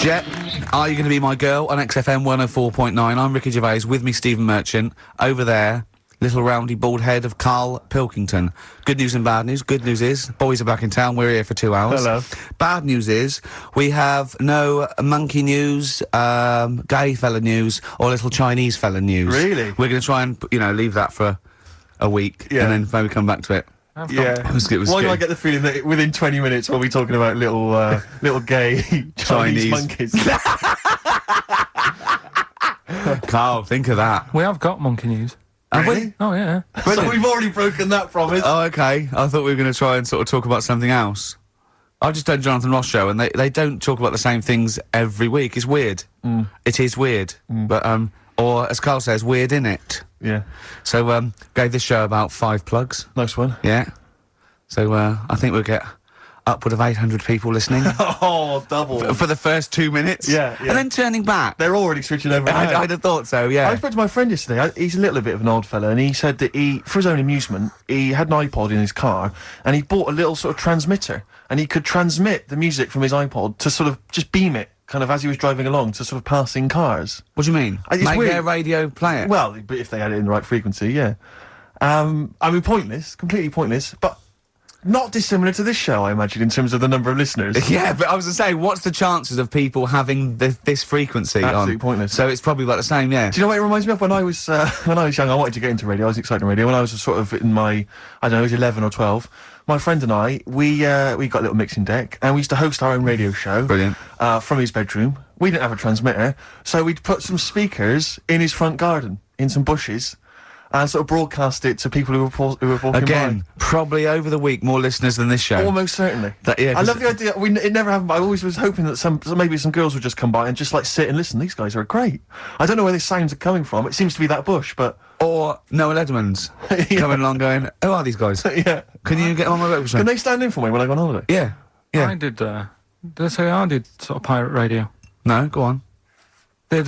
Jet, are you going to be my girl on XFM 104.9? I'm Ricky Gervais, with me Stephen Merchant. Over there, little roundy bald head of Karl Pilkington. Good news and bad news. Good news is, boys are back in town, we're here for 2 hours. Hello. Bad news is, we have no monkey news, gay fella news, or little Chinese fella news. Really? We're going to try and, leave that for a week, and then maybe come back to it. Yeah. It was Why do good. I get the feeling that within 20 minutes we'll be talking about little gay Chinese monkeys? Karl, think of that. We have got monkey news. Have we? Oh, yeah. So we've already broken that promise. Oh, okay. I thought we were going to try and sort of talk about something else. I've just done Jonathan Ross show, and they don't talk about the same things every week. It's weird. It is weird. But, or as Karl says, weird innit? Yeah. So, gave this show about 5 plugs. Nice one. Yeah. So, I think we'll get upward of 800 people listening. Oh, double. For the first 2 minutes. Yeah. And then turning back. They're already switching over. I'd have thought so, yeah. I spoke to my friend yesterday. He's a little bit of an old fella, and he said that for his own amusement, he had an iPod in his car, and he bought a little sort of transmitter, and he could transmit the music from his iPod to sort of just beam it, kind of as he was driving along, to sort of passing cars. What do you mean? It's Make weird. their radio play it? Well, but if they had it in the right frequency, yeah. I mean, pointless, completely pointless, but not dissimilar to this show, I imagine, in terms of the number of listeners. Yeah, but I was going to say, what's the chances of people having this frequency Absolutely on? pointless. So it's probably about the same, yeah. Do you know what it reminds me of? When I was young, I wanted to get into radio. I was excited in radio. When I was sort of in my, I don't know, I was 11 or 12. My friend and I, we got a little mixing deck, and we used to host our own radio show. Brilliant. From his bedroom. We didn't have a transmitter, so we'd put some speakers in his front garden, in some bushes, and sort of broadcast it to people who were walking Again, by. probably over the week more listeners than this show. Almost certainly. Yeah, I 'cause love the idea. It never happened, but I always was hoping that maybe some girls would just come by and just like sit and listen. These guys are great. I don't know where these sounds are coming from. It seems to be that bush, but Or Noel Edmonds coming along going, who are these guys? yeah. Can you get on my website? Can they stand in for me when I go on holiday? Yeah. Yeah. I did I say I did sort of pirate radio? No, go on. Got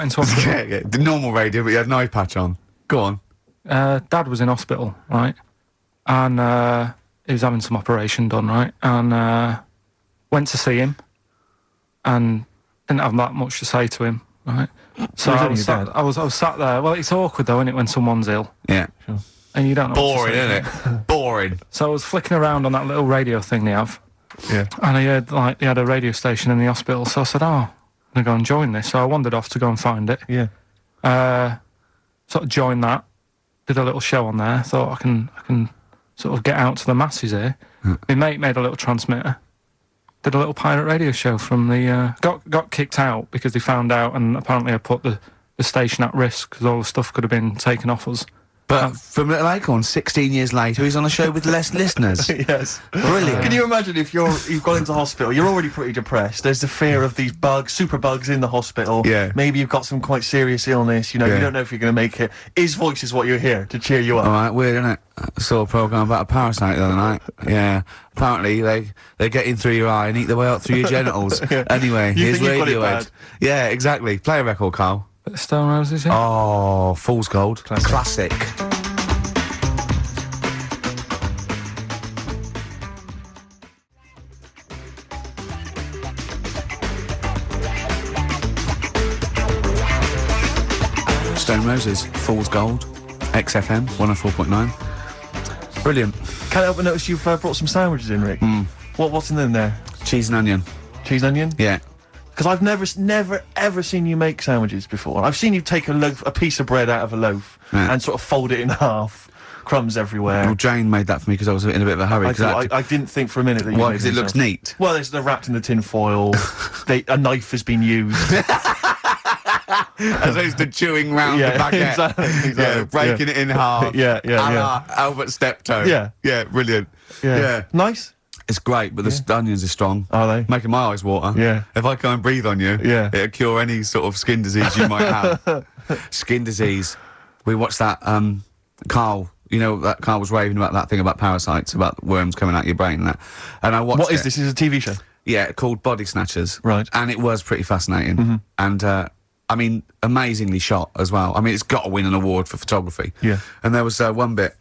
into hospital. Yeah, the normal radio, but you had an eye patch on. Go on. Dad was in hospital, right? And he was having some operation done, right? And went to see him, and didn't have that much to say to him, right? So Well, I was sat there. Well, it's awkward though, isn't it, when someone's ill Yeah. and you don't know. what to Boring, say. isn't it? Boring. So I was flicking around on that little radio thing they have, Yeah. and I heard like they had a radio station in the hospital. So I said, "Oh, I'm gonna go and join this." So I wandered off to go and find it. Yeah. Sort of joined that, did a little show on there. Thought I can sort of get out to the masses here. My mate made a little transmitter, did a little pirate radio show from the got kicked out because they found out, and apparently I put the station at risk because all the stuff could have been taken off us. But from Little Acorn, 16 years later, he's on a show with less listeners. Yes. Brilliant. Can you imagine if you've gone into hospital, you're already pretty depressed, there's the fear of these super bugs in the hospital, Yeah. maybe you've got some quite serious illness, you Yeah. don't know if you're going to make it. His voice is what you hear to cheer you up. All right, weird, isn't it? I saw a programme about a parasite the other night. Yeah. Apparently, they get in through your eye and eat their way up through your genitals. Yeah. Anyway, You here's think you've got it Radiohead. bad. Yeah, exactly. Play a record, Karl. Bit of Stone Roses, yeah. Oh, Fool's Gold. Classic. Stone Roses, Fool's Gold, XFM 104.9. Brilliant. Can't help but notice you've brought some sandwiches in, Rick. What's in them there? Cheese and onion. Cheese and onion? Yeah. Because I've never ever seen you make sandwiches before. I've seen you take a piece of bread out of a loaf and sort of fold it in half, crumbs everywhere. Well, Jane made that for me because I was in a bit of a hurry. I didn't think for a minute that you Why? made Because it them looks yourself. neat. Well, they're wrapped in the tin foil. A knife has been used. As opposed to chewing round the baguette. exactly. Yeah, breaking it in half. Yeah. A la Albert Steptoe. Yeah. Yeah, brilliant. Yeah. Nice. It's great, but the onions are strong. Are they? Making my eyes water. Yeah. If I can't breathe on you, Yeah. it'll cure any sort of skin disease you might have. Skin disease. We watched that, Karl, you know, that Karl was raving about that thing about parasites, about worms coming out your brain and that. And I watched What is it. this? Is it a TV show? Yeah, called Body Snatchers. Right. And it was pretty fascinating. And, I mean, amazingly shot as well. I mean, it's got to win an award for photography. Yeah. And there was one bit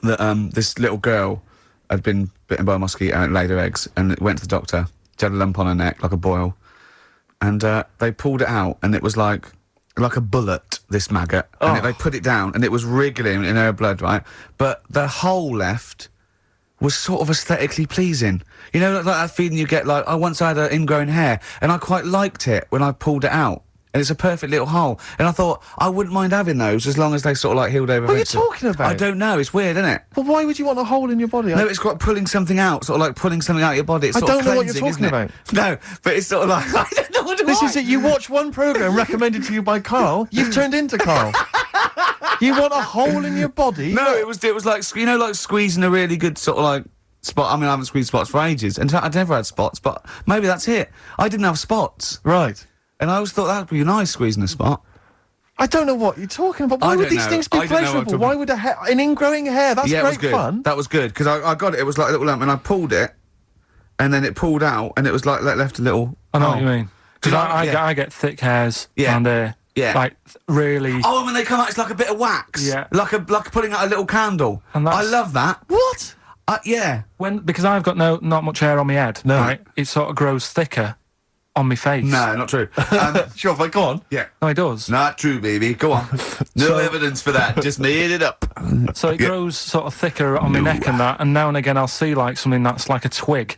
that this little girl had been bitten by a mosquito and it laid her eggs, and it went to the doctor. She had a lump on her neck, like a boil. and they pulled it out, and it was like a bullet, this maggot. And they put it down, and it was wriggling in her blood, right? But the hole left was sort of aesthetically pleasing. You know, like that feeling you get, like, I once had an ingrown hair, and I quite liked it when I pulled it out. And it's a perfect little hole. And I thought, I wouldn't mind having those as long as they sort of, like, healed over. What are you talking about? I don't know, it's weird, isn't it? But why would you want a hole in your body? No, it's got pulling something out, sort of like pulling something out of your body. It's I sort of don't know what you're cleansing, talking isn't it? No, but it's sort of like, I don't know what to This is it. You watch one programme recommended to you by Karl, you've turned into Karl. You want a hole in your body? No, it was like, you know, like squeezing a really good sort of like spot. I mean, I haven't squeezed spots for ages, and I'd never had spots, but maybe that's it. I didn't have spots. Right. And I always thought that'd be nice, squeezing a spot. I don't know what you're talking about. Why would these things be pleasurable? Why would an ingrowing hair? That's great fun. That was good, because I got it. It was like a little lump, and I pulled it, and then it pulled out, and it was like left a little... I know what you mean. Because I get thick hairs around here. Yeah. Like, really... Oh, and when they come out, it's like a bit of wax. Yeah. Like putting out a little candle. And I love that. What? Yeah. Because I've got not much hair on my head, No. right? It sort of grows thicker on my face. No, not true. Sure, go on. Yeah. No, it does. Not true, baby. Go on. No evidence for that. Just made it up. So it grows sort of thicker on my neck and that, and now and again I'll see like something that's like a twig.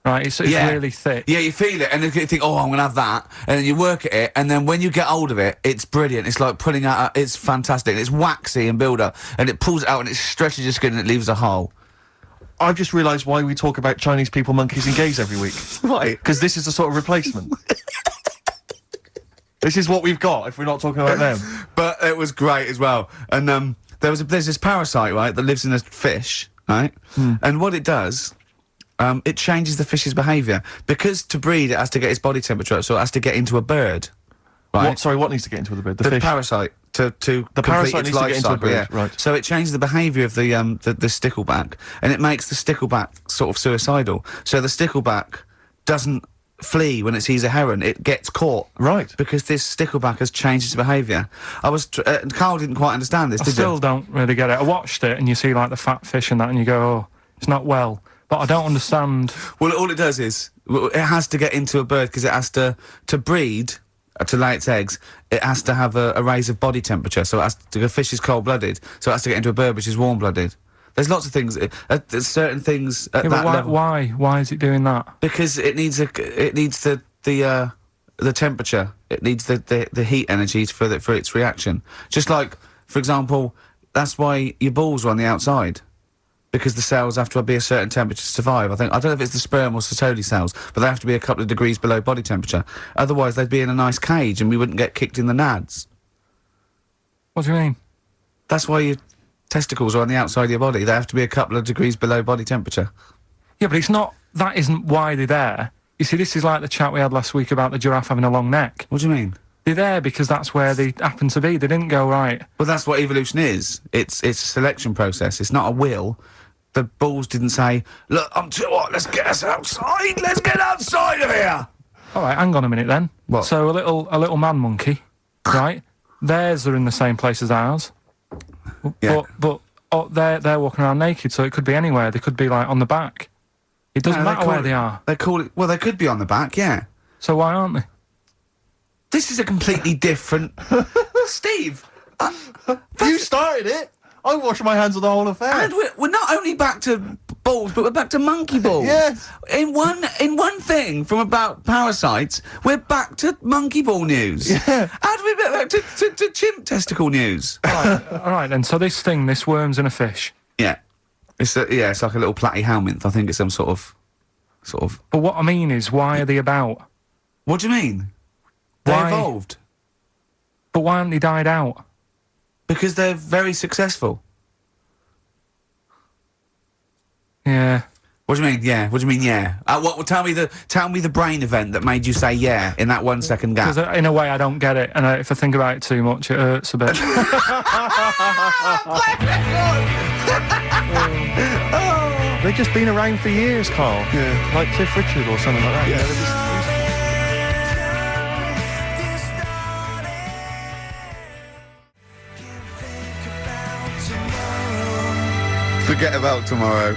Right, it's really thick. Yeah, you feel it, and then you think, oh, I'm going to have that, and then you work at it, and then when you get hold of it, it's brilliant. It's like pulling out, it's fantastic. It's waxy and build up, and it pulls it out, and it stretches your skin, and it leaves a hole. I've just realised why we talk about Chinese people, monkeys and gays every week. Why? Because this is a sort of replacement. This is what we've got if we're not talking about them. But it was great as well. And there's this parasite, right, that lives in a fish, right? And what it does, it changes the fish's behaviour. Because to breed, it has to get its body temperature up, so it has to get into a bird. Right? What needs to get into the bird? The fish? parasite. To the parasite its needs to life get into a cycle, bird, yeah. right. So it changes the behaviour of the stickleback, and it makes the stickleback sort of suicidal. So the stickleback doesn't flee when it sees a heron, it gets caught. Right. Because this stickleback has changed its behaviour. Karl didn't quite understand this, I did you? still don't really get it. I watched it and you see like the fat fish and that and you go, oh, it's not well. But I don't understand. Well, all it does is, it has to get into a bird because it has to breed, to lay its eggs, it has to have a raise of body temperature. So the fish is cold-blooded, so it has to get into a bird which is warm-blooded. There's lots of things, there's certain things at that level. Why is it doing that? Because it needs the temperature. It needs the heat energy for its reaction. Just like, for example, that's why your balls are on the outside. Because the cells have to be a certain temperature to survive. I don't know if it's the sperm or Sertoli cells, but they have to be a couple of degrees below body temperature. Otherwise, they'd be in a nice cage and we wouldn't get kicked in the nads. What do you mean? That's why your testicles are on the outside of your body. They have to be a couple of degrees below body temperature. Yeah, but that isn't why they're there. You see, this is like the chat we had last week about the giraffe having a long neck. What do you mean? They're there because that's where they happen to be. They didn't go, right. Well, that's what evolution is. It's a selection process. It's not a will. The balls didn't say, look, I'm too hot, let's get us outside, let's get outside of here! All right, hang on a minute then. What? So a little man monkey, right? Theirs are in the same place as ours. Yeah. But they're walking around naked, so it could be anywhere. They could be, like, on the back. It doesn't matter where they are. They call it... Well, they could be on the back, yeah. So why aren't they? This is a completely different... Steve! You started it! I wash my hands of the whole affair. And we're not only back to balls, but we're back to monkey balls. Yes. In one thing from about parasites, we're back to monkey ball news. Yeah. How do we get back to chimp testicle news? All right then. So this worm's in a fish. Yeah. It's like a little platyhelminth. I think it's some sort of. But what I mean is, why are they about? What do you mean? They Why? evolved. But why haven't they died out? Because they're very successful. Yeah. What do you mean? Yeah. What do you mean? Yeah. Tell me the brain event that made you say yeah in that 1 second gap. Because in a way I don't get it, and if I think about it too much, it hurts a bit. They've just been around for years, Karl. Yeah. Like Cliff Richard or something like that. Yeah. Forget About Tomorrow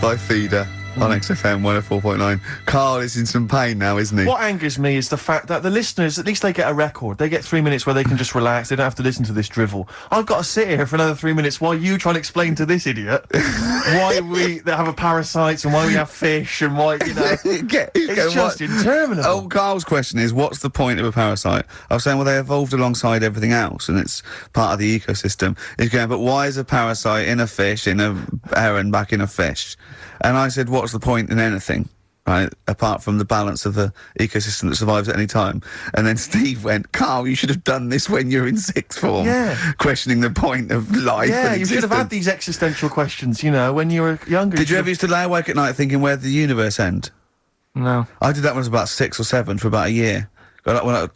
by Feeder. on XFM 104.9. Karl is in some pain now, isn't he? What angers me is the fact that the listeners, at least they get a record. They get 3 minutes where they can just relax. They don't have to listen to this drivel. I've got to sit here for another 3 minutes while you try and explain to this idiot why they have a parasites and why we have fish and why, you know. It's just interminable. Oh, Karl's question is, what's the point of a parasite? I was saying, well, they evolved alongside everything else, and it's part of the ecosystem. He's going, but why is a parasite in a fish, in a heron, back in a fish? And I said, what's the point in anything, right, apart from the balance of the ecosystem that survives at any time? And then Steve went, Karl, you should have done this when you're in sixth form. Yeah. Questioning the point of life. Yeah, and you should have had these existential questions, you know, when you were younger. Did you ever used to lay awake at night thinking, where did the universe end? No. I did that when I was about 6 or 7 for about a year.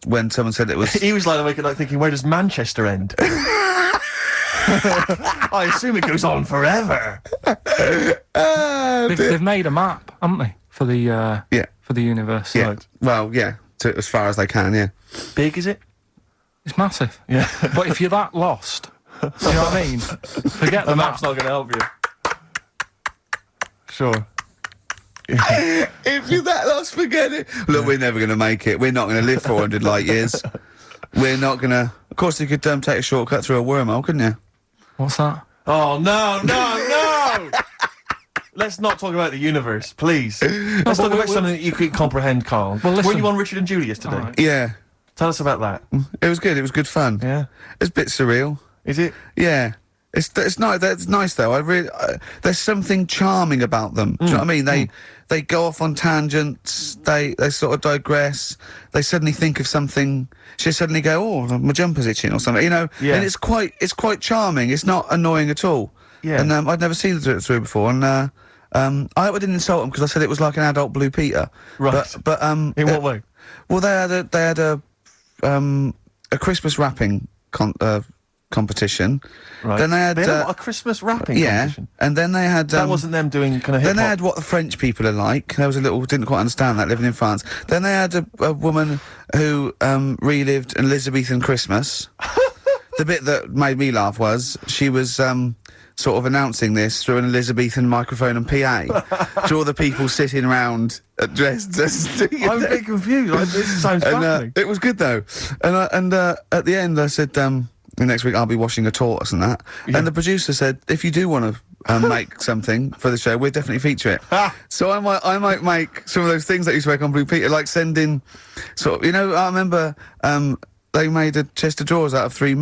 When someone said it was... He was lying awake at night thinking, where does Manchester end? I assume it goes on forever. They've made a map, haven't they, for the for the universe? Yeah. Right. Well, yeah, as far as they can, yeah. Big, is it? It's massive. Yeah. But if you're that lost, you know what I mean? Forget The the map's map. not going to help you. Sure. If you're that lost, forget it. Look, we're never going to make it. We're not going to live 400 light years. We're not going to... Of course, you could take a shortcut through a wormhole, couldn't you? What's that? Oh, no! Let's not talk about the universe, please. Let's talk about something that you could comprehend, Karl. Well, listen. Were you on Richard and Julie yesterday? Right. Yeah. Tell us about that. It was good. It was good fun. Yeah. It's a bit surreal. Is it? Yeah. It's nice. That's nice though. There's something charming about them. Do you know what I mean? They go off on tangents. They sort of digress. They suddenly think of something. She suddenly go, oh, my jumper's itching or something. You know. Yeah. And it's quite charming. It's not annoying at all. Yeah. And I'd never seen it through before. And I hope I didn't insult them because I said it was like an adult Blue Peter. Right. But In what way? well, they had a Christmas wrapping competition. Right. Then they had a Christmas wrapping yeah, competition. and then they had That wasn't them doing kind of hip then they hop. had what the French people are like. There was a little didn't quite understand that living in France. Then they had a woman who relived an Elizabethan Christmas. The bit that made me laugh was she was sort of announcing this through an Elizabethan microphone and PA to all the people sitting around dressed as... I'm a bit confused. This sounds fascinating. It was good though. And at the end I said, next week I'll be washing a tortoise and that. Yeah. And the producer said, if you do want to make something for the show, we'll definitely feature it. So I might make some of those things that used to make on Blue Peter, like send in sort of, you know, I remember they made a chest of drawers out of 3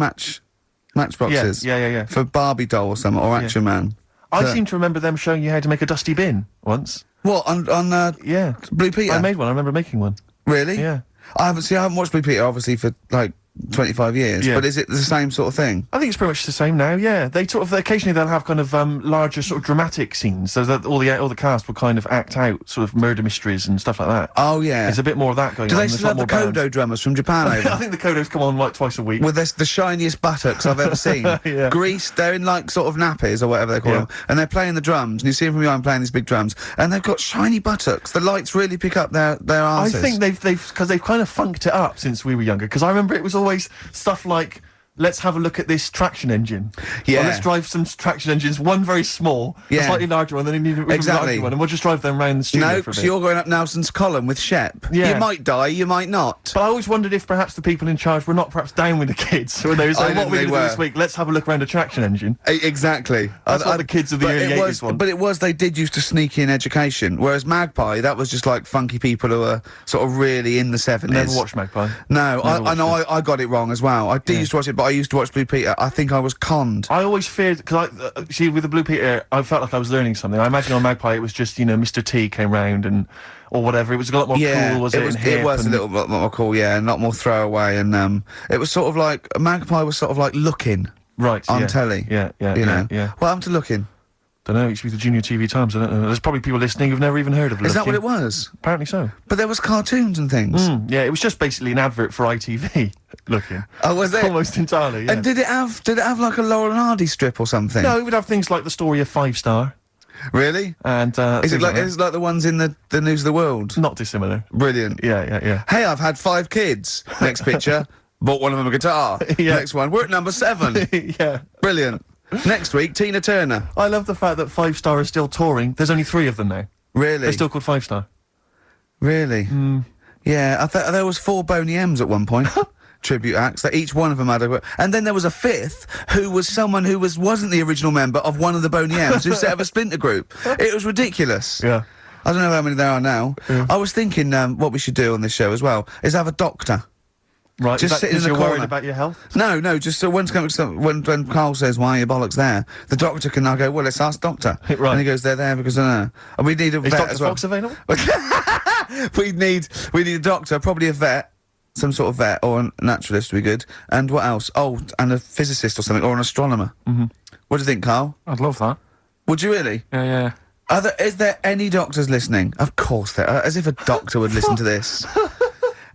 matchboxes. Yeah. For Barbie doll or something, or Action Man. I seem to remember them showing you how to make a dusty bin once. What, on Yeah. Blue Peter? I made one. I remember making one. Really? Yeah. I haven't watched Blue Peter, obviously, for, like, 25 years, Yeah. but is it the same sort of thing? I think it's pretty much the same now, yeah. They sort of, occasionally they'll have kind of larger sort of dramatic scenes, so that all the cast will kind of act out sort of murder mysteries and stuff like that. Oh, yeah. There's a bit more of that going Do on. they There's still a lot have the more bands. Kodo drummers from Japan over? I think the Kodos come on like twice a week. With the shiniest buttocks I've ever seen. Yeah. Greased, they're in like sort of nappies or whatever they call them, and they're playing the drums, and you see them from behind playing these big drums, and they've got shiny buttocks. The lights really pick up their arses. I think they've kind of funked it up since we were younger, because I remember it was always stuff like, let's have a look at this traction engine. Yeah. Or let's drive some traction engines, one very small, a Yeah. slightly larger one, then an even Exactly. larger one, and we'll just drive them around the studio No, for a so bit. you're going up Nelson's column with Shep. Yeah. You might die, you might not. But I always wondered if perhaps the people in charge were not perhaps down with the kids. When they were saying, I what are we think going to they do this were. week? Let's have a look around a traction engine. Exactly. That's what the kids of the but early it 80s was, want. But they did used to sneak in education, whereas Magpie, that was just like funky people who were sort of really in the 70s. Never watched Magpie. No, Never I know watched I got it wrong as well. I did used to watch it, but I used to watch Blue Peter. I think I was conned. I always feared, because see, with the Blue Peter, I felt like I was learning something. I imagine on Magpie it was just, you know, Mr. T came round or whatever. It was a lot more cool, was it? it was, and it hip was a and- little bit more cool, yeah, and a lot more throwaway, and it was sort of like, Magpie was sort of like Looking right, on yeah. telly. Yeah, You know? yeah. What happened to Looking? Don't know, it used to be the Junior TV Times, I don't know. There's probably people listening who've never even heard of Looking. Is that what it was? Apparently so. But there was cartoons and things. Yeah, it was just basically an advert for ITV, Looking. Oh, was it? Almost entirely, yeah. And did it have like a Laurel and Hardy strip or something? No, it would have things like the story of 5 Star, Really? and Is it things like that. it's like the ones in the News of the World? Not dissimilar. Brilliant. Yeah. Hey, I've had 5 kids. Next picture, bought one of them a guitar. Yeah. Next one, we're at number 7. Yeah. Brilliant. Next week, Tina Turner. I love the fact that 5 Star is still touring. There's only 3 of them now. Really? They're still called 5-star. Really? Yeah, I thought there was 4 Boney M's at one point. Tribute acts, that each one of them had a... And then there was a 5th, who was someone who wasn't the original member of one of the Boney M's, who set up a splinter group. It was ridiculous. Yeah. I don't know how many there are now. Yeah. I was thinking what we should do on this show as well is have a doctor. Right, Just sitting in the you're corner. worried about your health? No, just so when Karl says, why are your bollocks there? The doctor can now go, well, let's ask doctor. Right. And he goes, they're there because I don't know. And we need a Is vet Dr. as well. Fox available? we need a doctor, probably a vet. Some sort of vet or a naturalist would be good. And what else? Oh, and a physicist or something, or an astronomer. Mm-hmm. What do you think, Karl? I'd love that. Would you really? Yeah. Is there any doctors listening? Of course there are, as if a doctor would listen to this.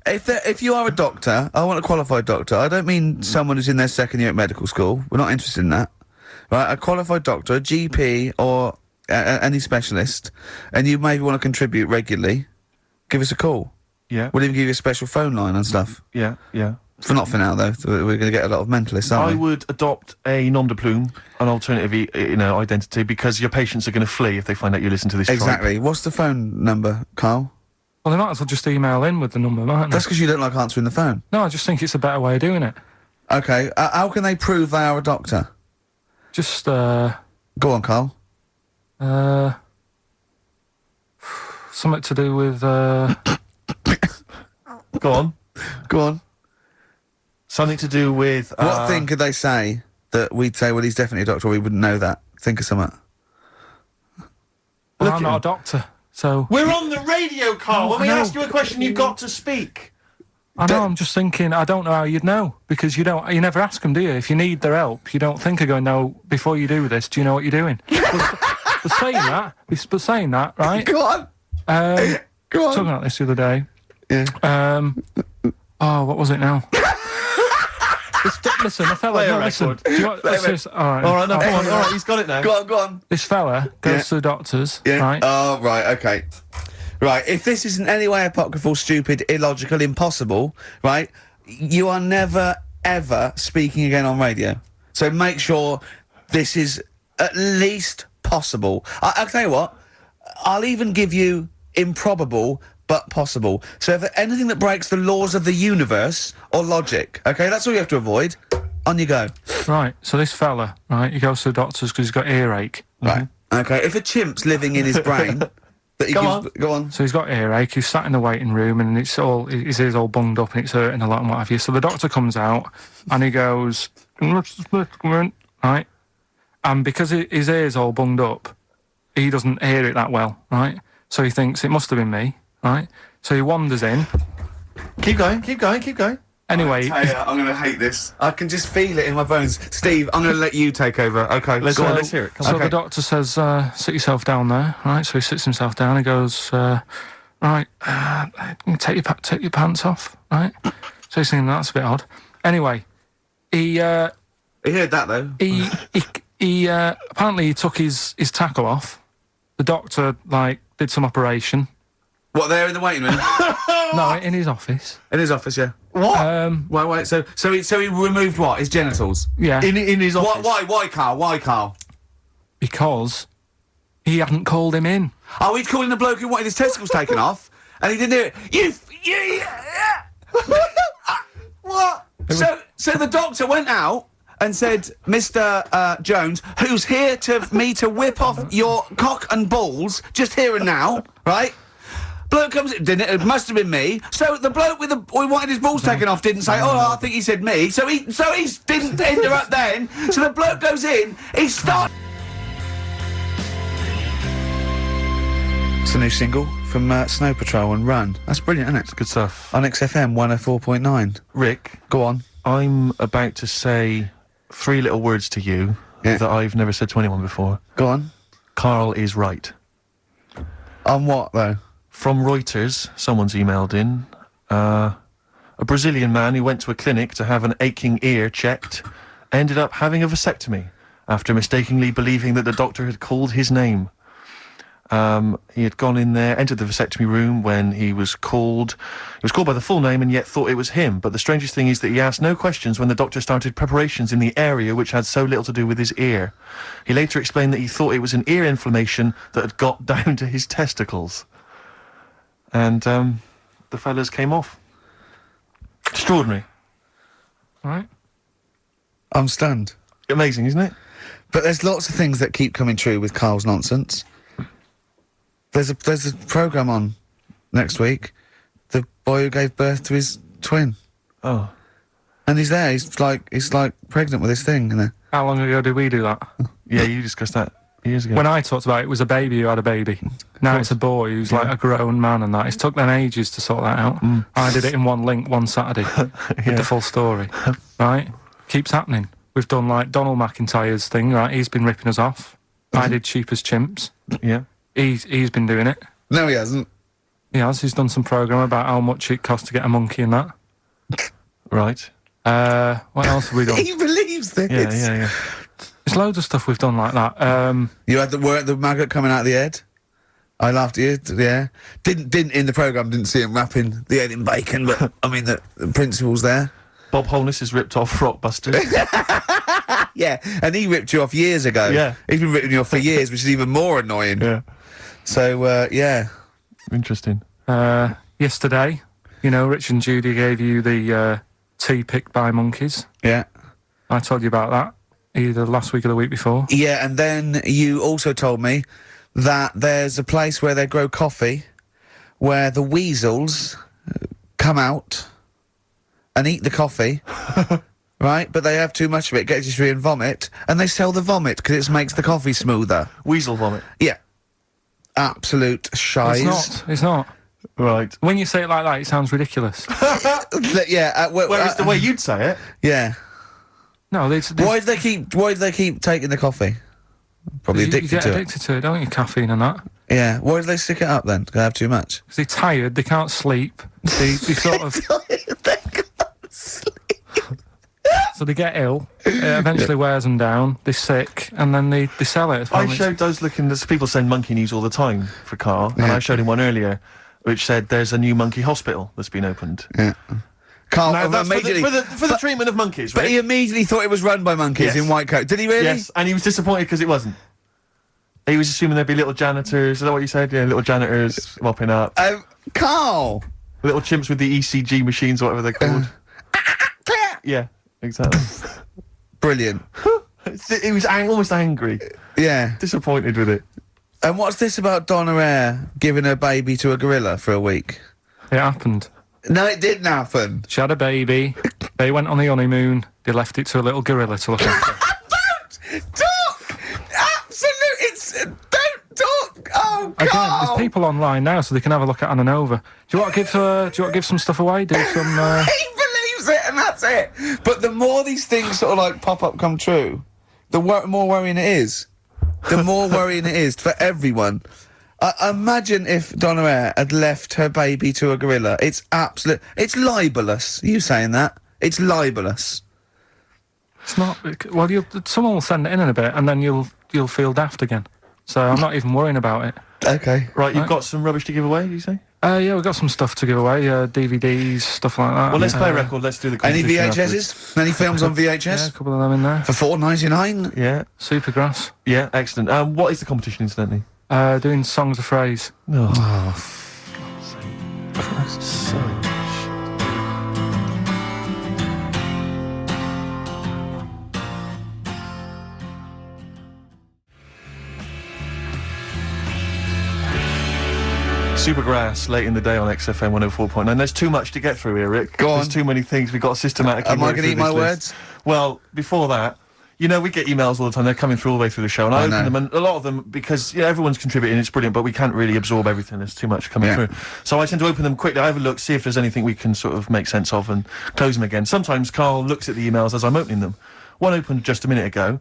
If you are a doctor, I want a qualified doctor. I don't mean someone who's in their 2nd year at medical school. We're not interested in that. Right, a qualified doctor, a GP, or any specialist, and you maybe want to contribute regularly, give us a call. Yeah. We'll even give you a special phone line and stuff. Yeah. Not for now, though. We're going to get a lot of mentalists, aren't I we? would adopt a nom de plume, an alternative, identity, because your patients are going to flee if they find out you listen to this. Exactly. tribe. What's the phone number, Karl? Well, they might as well just email in with the number, mightn't they? That's because you don't like answering the phone. No, I just think it's a better way of doing it. Okay. How can they prove they are a doctor? Just, Go on, Karl. something to do with, Go on. Go on. Something to do with... What thing could they say that we'd say, well, he's definitely a doctor, or we wouldn't know that? Think of something. well, Look I'm at not him. a doctor, so... We're on the radio, Karl. No, When we I know. ask you a question, you've got to speak. I know, I'm just thinking, I don't know how you'd know, because you never ask them, do you? If you need their help, you don't think of going, no, before you do this, do you know what you're doing? but saying that, right? Go on. Go on. Talking about this the other day. Yeah. What was it now? Listen, a fella. Play a No, listen. record. Do you want, let's just, all right. All right, no, I'll come on. play All it. right, he's got it now. Go on. This fella goes Yeah. to the doctors, Yeah. right? Oh, right, okay. Right, if this is in any way apocryphal, stupid, illogical, impossible, right, you are never, ever speaking again on radio. So make sure this is at least possible. I'll tell you what, I'll even give you improbable but possible. So if anything that breaks the laws of the universe or logic, okay, that's all you have to avoid. On you go. Right, so this fella, right, he goes to the doctors because he's got earache. Right. Okay, if a chimp's living in his brain... that he go on. So he's got earache, he's sat in the waiting room and his ear's all bunged up and it's hurting a lot and what have you. So the doctor comes out and he goes, right? And because his ear's all bunged up, he doesn't hear it that well, right? So he thinks it must have been me, right? So he wanders in. Keep going. Anyway, I'm going to hate this. I can just feel it in my bones. Steve, I'm going to let you take over. Okay, Let's hear it. Come so on. the doctor says, sit yourself down there, right? So he sits himself down. He goes, right, take your pants off, right? So he's thinking that's a bit odd. Anyway, he heard that though. he apparently he took his tackle off. The doctor did some operation. What, there in the waiting room? No, in his office. In his office, yeah. What? Wait. So he removed what? His genitals. Yeah. In his office? Why, Karl? Why, Karl? Because he hadn't called him in. Oh, he'd called in the bloke who wanted his testicles taken off, and he didn't hear it. What? So the doctor went out and said, Mr. Jones, who's here to whip off your cock and balls, just here and now, right? Bloke comes in, didn't it? It must have been me. So the bloke who wanted his balls taken off didn't say, I think he said me. So he didn't interrupt then. So the bloke goes in, he starts... It's a new single from Snow Patrol and Run. That's brilliant, isn't it? Good stuff. On XFM 104.9. Rick, Go on. I'm about to say 3 little words to you that I've never said to anyone before. Go on. Karl is right. On what, though? From Reuters, someone's emailed in. A Brazilian man who went to a clinic to have an aching ear checked ended up having a vasectomy after mistakenly believing that the doctor had called his name. He had gone in there, entered the vasectomy room when he was called. He was called by the full name and yet thought it was him. But the strangest thing is that he asked no questions when the doctor started preparations in the area which had so little to do with his ear. He later explained that he thought it was an ear inflammation that had got down to his testicles. And the fellas came off. Extraordinary. Right. I'm stunned. Amazing, isn't it? But there's lots of things that keep coming true with Karl's nonsense. There's a programme on next week. The boy who gave birth to his twin. Oh. And he's there. He's like pregnant with his thing. You know? How long ago did we do that? Yeah, you discussed that years ago. When I talked about it, it was a baby who had a baby. Now it's a boy who's like a grown man and that. It's took them ages to sort that out. I did it in one link one Saturday with the full story. Right? Keeps happening. We've done like Donald McIntyre's thing, right? He's been ripping us off. I did Cheap as Chimps. Yeah. He's been doing it. No, he hasn't. He has. He's done some programme about how much it costs to get a monkey and that. Right. What else have we done? He believes this. Yeah. There's loads of stuff we've done like that. You had the maggot coming out of the head. I laughed at you. Yeah. Didn't in the programme. Didn't see him wrapping the head in bacon, but I mean the principle's there. Bob Holness is ripped off Rockbusters. Yeah, and he ripped you off years ago. Yeah. He's been ripping you off for years, which is even more annoying. Yeah. So, yeah. Interesting. Yesterday, you know, Rich and Judy gave you the tea picked by monkeys. Yeah. I told you about that either last week or the week before. Yeah, and then you also told me that there's a place where they grow coffee where the weasels come out and eat the coffee, right? But they have too much of it, gets you and vomit, and they sell the vomit because it makes the coffee smoother. Weasel vomit. Yeah. Absolute shies. It's not. Right. When you say it like that, it sounds ridiculous. Yeah. Whereas the way you'd say it. Yeah. No, Why do they keep taking the coffee? Probably you addicted get to addicted to it, don't you? Caffeine and that. Yeah. Why do they stick it up then? Because they have too much. Because they're tired, they can't sleep. They sort of. They can't sleep. So they get ill. It eventually wears them down. They're sick, and then they sell it. I showed those there's people send monkey news all the time for Karl, and I showed him one earlier, which said there's a new monkey hospital that's been opened. Yeah. Karl Now, that's immediately for the treatment of monkeys, right? But he immediately thought it was run by monkeys Yes. in white coat. Did he really? Yes, and he was disappointed because it wasn't. He was assuming there'd be little janitors. Is that what you said? Yeah, little janitors mopping up. Carl! Little chimps with the ECG machines, or whatever they're called. Yeah, exactly. Brilliant. He was almost angry. Yeah. Disappointed with it. And what's this about Donna Eyre giving her baby to a gorilla for a week? It happened. No, it didn't happen. She had a baby. They went on the honeymoon. They left it to a little gorilla to look after. Don't talk! Don't talk! Oh, Again, Carl! there's people online now, so they can have a look at Anna Nova. Do you want to give some stuff away? Do some. He believes it, and that's it. But the more these things sort of like pop up, come true, the more worrying it is. The more worrying it is for everyone. Imagine if Donna Eyre had left her baby to a gorilla. It's libelous. Are you saying that? It's libelous. It's not. Well, someone will send it in a bit, and then you'll feel daft again. So I'm not even worrying about it. Okay. Right, you've got some rubbish to give away, you say? Yeah, we've got some stuff to give away. DVDs, stuff like that. Well, let's play a record. Let's do the Any competition VHSs? afterwards. Any films on VHS? Yeah, a couple of them in there. For $4.99? Yeah, Supergrass. yeah, excellent. What is the competition, incidentally? Doing songs of phrase. No. Supergrass, late in the day on XFM 104.9. There's too much to get through here, Rick. Go on. There's too many things. We've got to systematically Am I work going to through eat my this list. words? Well, before that, you know, we get emails all the time. They're coming through all the way through the show, and I open know. them, and a lot of them, because everyone's contributing, it's brilliant, but we can't really absorb everything. There's too much coming through. So I tend to open them quickly. I have a look, see if there's anything we can sort of make sense of, and close them again. Sometimes Karl looks at the emails as I'm opening them. One opened just a minute ago.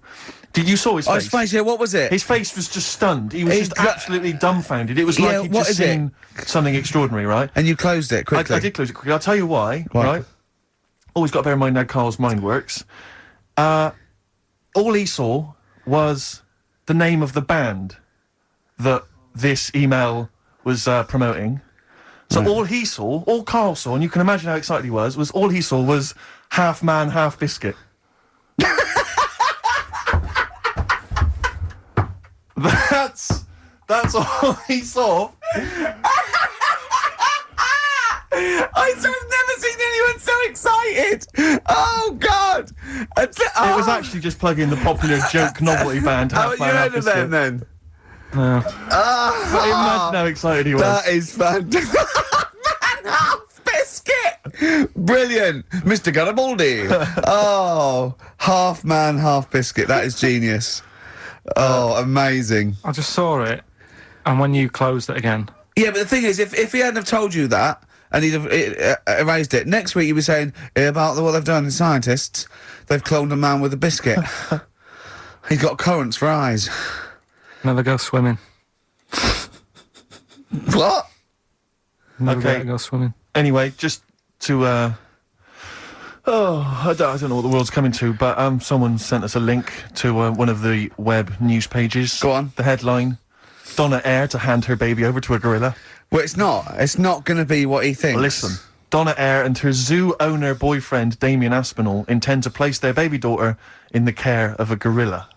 You saw his face? Oh, his face, yeah, what was it? His face was just stunned. He was He's just absolutely dumbfounded. It was Yeah, like he'd what just is it? seen something extraordinary, right? And you closed it quickly. I did close it quickly. I'll tell you why, Why? right? Always got to bear in mind how Karl's mind works. All he saw was the name of the band that this email was promoting. So all Karl saw, and you can imagine how excited he was all he saw was half man, half biscuit. That's all he saw. I've never seen anyone so excited. Oh God! It was actually just plugging the popular joke novelty band. Haven't you heard of them then? No. But imagine how excited he was. That is fantastic. Man, half biscuit. Brilliant, Mr. Garibaldi. Oh, half man, half biscuit. That is genius. Oh, amazing. I just saw it, and when you closed it again. Yeah, but the thing is, if he hadn't have told you that, and he'd have erased it, next week you'd be saying about what they've done in scientists. They've cloned a man with a biscuit. He's got currants for eyes. Never go swimming. What? Never go swimming. Anyway, just to I don't know what the world's coming to, but someone sent us a link to one of the web news pages. Go on. The headline: Donna Eyre to hand her baby over to a gorilla. Well, it's not. It's not going to be what he thinks. Listen, Donna Eyre and her zoo owner boyfriend Damien Aspinall intend to place their baby daughter in the care of a gorilla.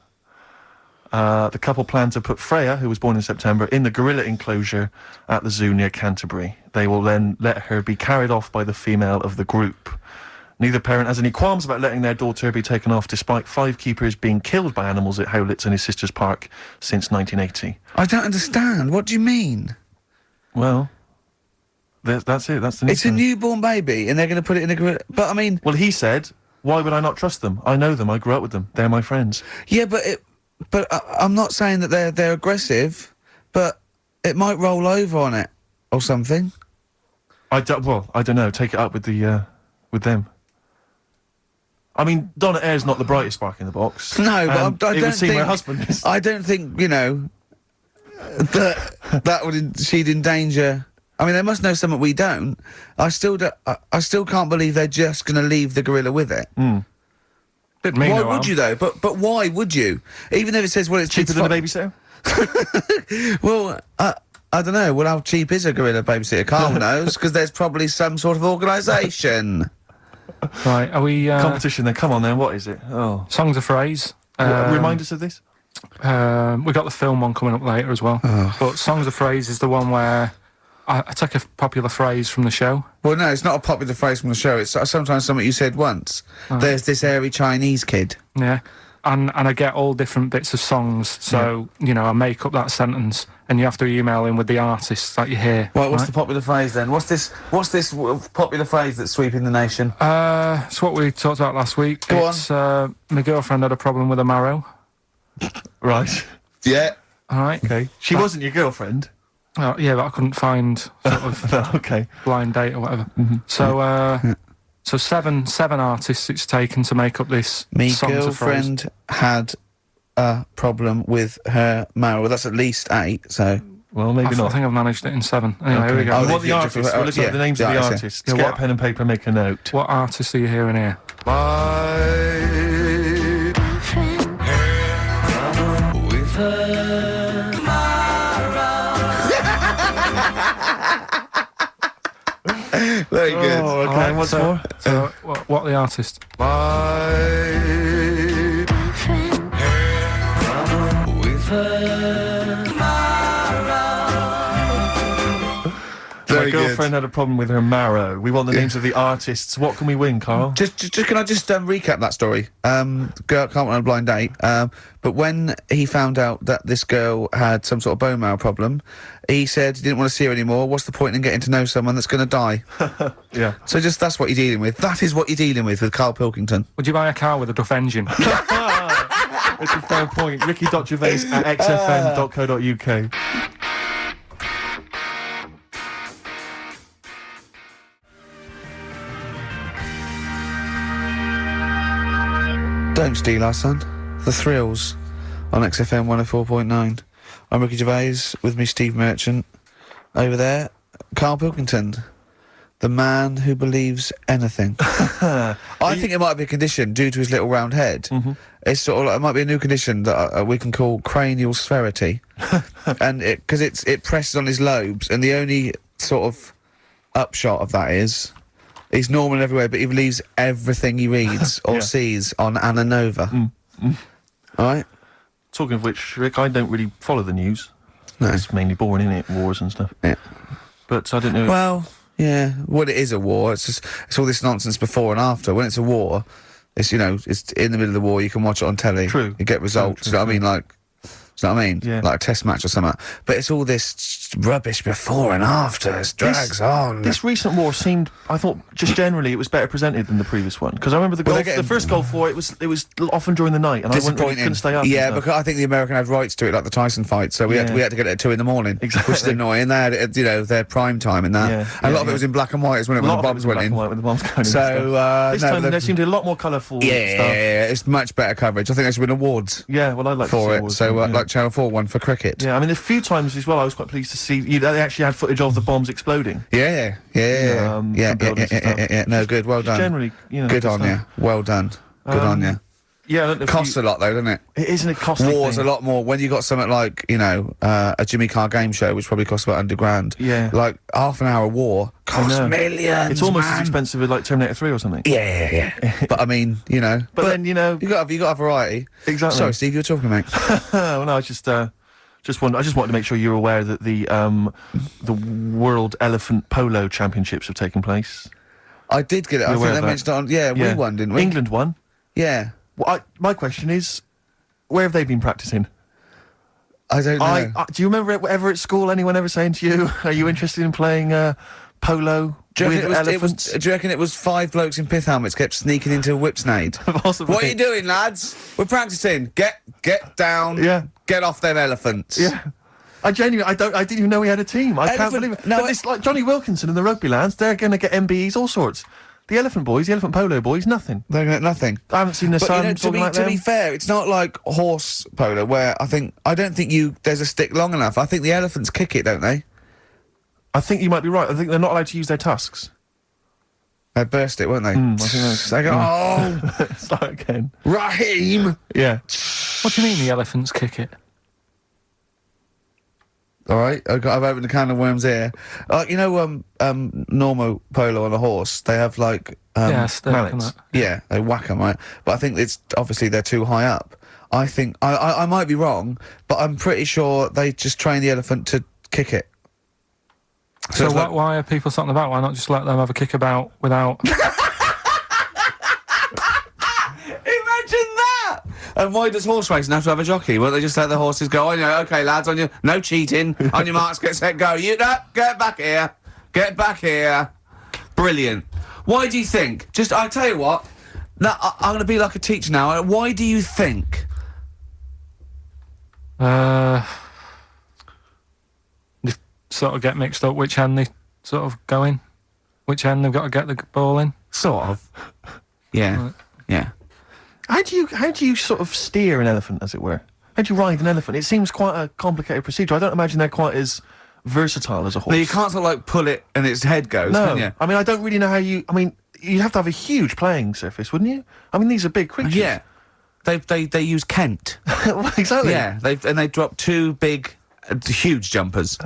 The couple plan to put Freya, who was born in September, in the gorilla enclosure at the zoo near Canterbury. They will then let her be carried off by the female of the group. Neither parent has any qualms about letting their daughter be taken off, despite 5 keepers being killed by animals at Howlett's and his sister's park since 1980. I don't understand. What do you mean? Well, that's it. That's the news. It's a newborn baby, and they're going to put it in a gorilla. But I mean, Well, he said, why would I not trust them? I know them. I grew up with them. They're my friends. yeah, but I'm not saying that they're aggressive, but it might roll over on it or something. I don't know. Take it up with the with them. I mean, Donna Eyre's not the brightest spark in the box. No, but I it don't would seem think her husband is. I don't think that would she'd endanger. I mean, they must know something we don't. I still can't believe they're just going to leave the gorilla with it. Didn't mean Why no would harm. you though? But why would you? Even if it says, well, it's Cheaper than a babysitter? Well, I don't know. Well, how cheap is a gorilla babysitter? Karl knows, because there's probably some sort of organisation. Right, are we... Competition then. Come on then. What is it? Oh. Songs of Phrase. Remind us of this? We got the film one coming up later as well. But Songs of Phrase is the one where I take a popular phrase from the show. Well, no, it's not a popular phrase from the show. It's sometimes something you said once. There's this airy Chinese kid. Yeah. And I get all different bits of songs, so, I make up that sentence, and you have to email in with the artists that you hear. Well, what's the popular phrase then? What's this popular phrase that's sweeping the nation? It's what we talked about last week. Go on. My girlfriend had a problem with a marrow. Right. Yeah. All right. Okay. She wasn't your girlfriend? Oh, yeah, but I couldn't find sort of No, okay. blind date or whatever. So seven artists it's taken to make up this Me Songs of Phrase. girlfriend had a problem with her marrow. Well, that's at least 8, so... Well, maybe I not. think I've managed it in 7. Anyway, here we go. Oh, What the artists? We're looking at the names of the artists. Yeah, Get what- a pen and paper, make a note. What artists are you hearing here? Very good. Oh, okay. Alright, What's so- more? So, what the artist? My Very good. girlfriend had a problem with her marrow. We want the names of the artists. What can we win, Karl? Just can I just recap that story? Girl can't went on a blind date. But when he found out that this girl had some sort of bone marrow problem, he said he didn't want to see her anymore. What's the point in getting to know someone that's going to die? Yeah. So that's what you're dealing with. That is what you're dealing with Karl Pilkington. Would you buy a car with a Duff engine? It's a fair point. Ricky.Gervais at xfm.co.uk. Don't steal our son. The Thrills on XFM 104.9. I'm Ricky Gervais, with me Steve Merchant. Over there, Karl Pilkington. The man who believes anything. I think it might be a condition due to his little round head. It's sort of like, it might be a new condition that we can call cranial spherity. And because it presses on his lobes, and the only sort of upshot of that is he's normal in every way, but he believes everything he reads or sees on Anna Nova. Alright? Talking of which, Rick, I don't really follow the news. No. It's mainly boring, isn't it? Wars and stuff. Yeah. But I don't know. Well, yeah. Well, it is a war. It's all this nonsense before and after. When it's a war, it's, it's in the middle of the war, you can watch it on telly. True. You get results. You know what I mean? Like, do you know what I mean? Yeah. Like a test match or something. But it's all this rubbish before and after. It drags on. This recent war seemed, I thought, just generally, it was better presented than the previous one. Because I remember the first Gulf War, it was often during the night, and I couldn't stay up. Yeah, because I think the American had rights to it, like the Tyson fight, so we had to get it at 2 in the morning. Exactly. Which is annoying. They had, their prime time in that. Yeah, and a lot of it was in black and white, when the bombs went in. When the bombs going in. So, this time there seemed to be a lot more colourful stuff. Yeah, it's much better coverage. I think they should win awards. Yeah, well, I'd like for to see it. awards, So, like Channel 4 won for cricket. Yeah, I mean, a few times as well, I was quite pleased to see they actually had footage of the bombs exploding. Yeah. No, good. Well done. Generally, good on you. Well done. Good on you. Yeah, I don't know costs a lot though, doesn't it? It isn't a costly War's thing. a lot more when you got something like a Jimmy Carr game show, which probably costs about £100. Yeah, like half an hour of war costs millions. It's almost as expensive as like Terminator 3 or something. Yeah. But I mean, But then you got a variety. Exactly. Sorry, Steve, you were talking, mate. Well, no, I just wanted to make sure you're aware that the World Elephant Polo Championships have taken place. I did get it. I think they mentioned it on. Yeah, we won, didn't we? England won. Yeah. Well, my question is, where have they been practicing? I don't know. Do you remember ever at school anyone ever saying to you, "Are you interested in playing polo with elephants?" Do you reckon it was 5 blokes in pith helmets kept sneaking into Whipsnade? Possibly. What are you doing, lads? We're practicing. Get down. Yeah. Get off them elephants. Yeah. I didn't even know we had a team. I can't believe it. No, but it's like Johnny Wilkinson and the rugby lads. They're going to get MBEs, all sorts. The elephant polo boys, nothing. They're going to get nothing. I haven't seen the sun talking like them. To be fair, it's not like horse polo where I don't think there's a stick long enough. I think the elephants kick it, don't they? I think you might be right. I think they're not allowed to use their tusks. They burst it, won't they? I think they go, start again. Raheem! Yeah. What do you mean the elephants kick it? All right, I've opened a can of worms here. Normal polo on a horse, they have mallets. Yeah, they whack them, right? But I think it's obviously they're too high up. I think I might be wrong, but I'm pretty sure they just train the elephant to kick it. So why are people something about? Why not just let them have a kick about without? Imagine that! And why does horse racing have to have a jockey? Won't they just let the horses go? Okay, lads, no cheating. On your marks, get set, go. Get back here. Get back here. Brilliant. Why do you think? I tell you what. Now, I'm going to be like a teacher now. Why do you think? You sort of get mixed up which hand they sort of go in. Which hand they've got to get the ball in. Sort of. Yeah. Right. Yeah. How do you sort of steer an elephant, as it were? How do you ride an elephant? It seems quite a complicated procedure. I don't imagine they're quite as versatile as a horse. No, you can't sort of pull it and its head goes, can you? I mean, I don't really know how you... I mean, you'd have to have a huge playing surface, wouldn't you? I mean, these are big creatures. Yeah. They use Kent. Well, exactly. Yeah, they drop 2 big... huge jumpers.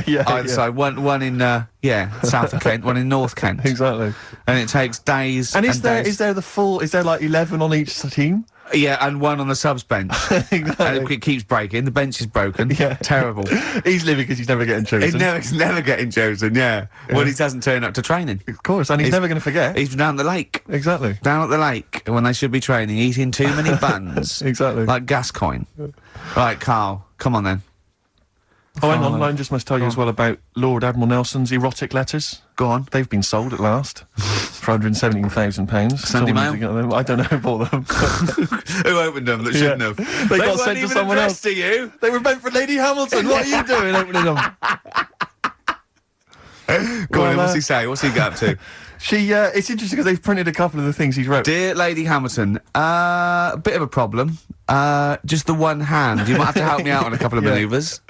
yeah. Either side. One in south of Kent, one in North Kent. Exactly. And it takes days. And is there like 11 on each team? Yeah, and one on the subs bench. Exactly. And it keeps breaking. The bench is broken. Yeah. Terrible. He's living because he's never getting chosen. He's never getting chosen, yeah. Well, he doesn't turn up to training. Of course, and he's never going to forget. He's down the lake. Exactly. Down at the lake when they should be training, eating too many buns. Exactly. Like Gascoigne. Right, Karl, come on then. Oh, hang on, I just must tell you as well about Lord Admiral Nelson's erotic letters. Go on. They've been sold at last for £117,000. Sunday Mail? I don't know who bought them. Who opened them that shouldn't have? They got sent to someone else. To you. They were meant for Lady Hamilton. What are you doing opening them? Go on, what's he say? What's he got up to? It's interesting because they've printed a couple of the things he's wrote. Dear Lady Hamilton, a bit of a problem. Just the one hand. You might have to help me out on a couple of manoeuvres.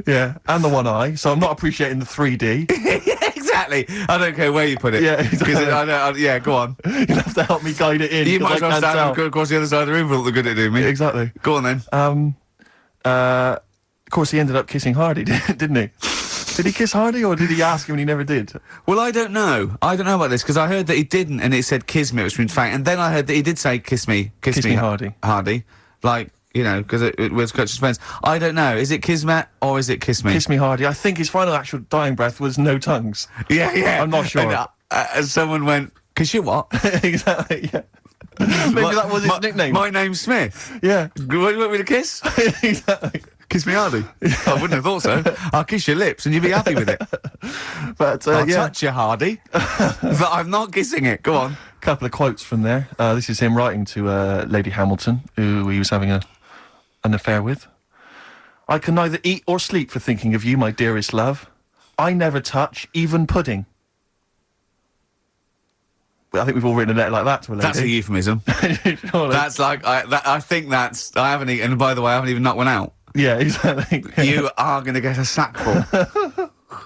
Yeah, and the one eye. So I'm not appreciating the 3D. Yeah, exactly. exactly. I don't care where you put it. Yeah, exactly. Yeah, go on. You'll have to help me guide it in. You 'cause might as I well can't stand tell. and go across the other side of the room for all the good it do me. Yeah, exactly. Go on then. Of course, he ended up kissing Hardy, didn't he? Did he kiss Hardy, or did he ask him and he never did? Well, I don't know. I don't know about this, because I heard that he didn't, and it said kiss me, which means fact. And then I heard that he did say kiss me, Kiss me, Hardy. Hardy. Like, you know, because it was such suspense. I don't know. Is it kismet or is it kiss me? Kiss me, Hardy. I think his final actual dying breath was no tongues. Yeah. I'm not sure. And someone went, kiss you what? Exactly, yeah. Maybe that was his nickname. My name's Smith. Yeah. You want me to kiss? Exactly. Kiss me Hardy. I wouldn't have thought so. I'll kiss your lips and you'll be happy with it. But, I'll yeah. touch you, Hardy. But I'm not kissing it. Go on. Couple of quotes from there. This is him writing to Lady Hamilton, who he was having an affair with. I can neither eat or sleep for thinking of you, my dearest love. I never touch even pudding. Well, I think we've all written a letter like that to a lady. That's a euphemism. Surely. That's like, I think that's, I haven't eaten, and by the way, I haven't even knocked one out. Yeah, exactly. You are going to get a sackful.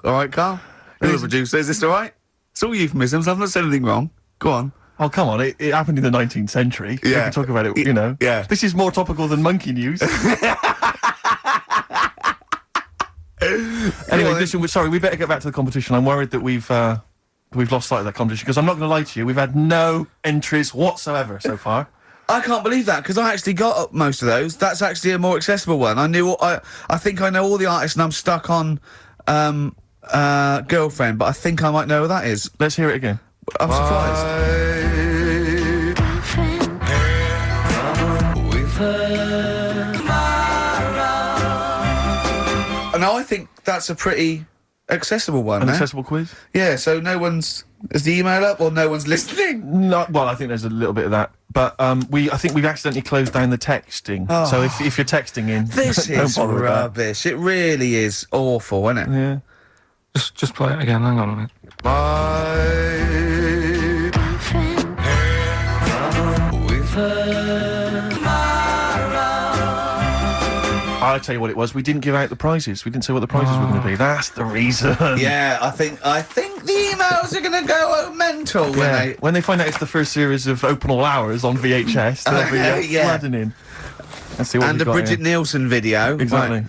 All right, Carl? You're the producer. Is this all right? It's all euphemisms. I've not said anything wrong. Go on. Oh, come on. It happened in the 19th century. We Yeah. can talk about it, you know. Yeah. This is more topical than monkey news. Anyway, listen, sorry, we better get back to the competition. I'm worried that we've lost sight of that competition, because I'm not going to lie to you, we've had no entries whatsoever so far. I can't believe that, because I actually got up most of those. That's actually a more accessible one. I think I know all the artists, and I'm stuck on Girlfriend, but I think I might know who that is. Let's hear it again. I'm surprised. Now I think that's a pretty accessible one. An eh? accessible quiz? Yeah, so no one's... Is the email up or no one's listening? No, well, I think there's a little bit of that. But I think we've accidentally closed down the texting. Oh. So if you're texting in, This don't is bother with that. rubbish. It really is awful, isn't it? Yeah. Just play it again. Hang on a minute. I'll tell you what it was. We didn't give out the prizes. We didn't say what the prizes were going to be. That's the reason. Yeah, I think the emails are going to go mental When they find out it's the first series of Open All Hours on VHS, they'll be Yeah. flooding in. Let's see what and we've a got Bridget here. Nielsen video. Exactly. Right.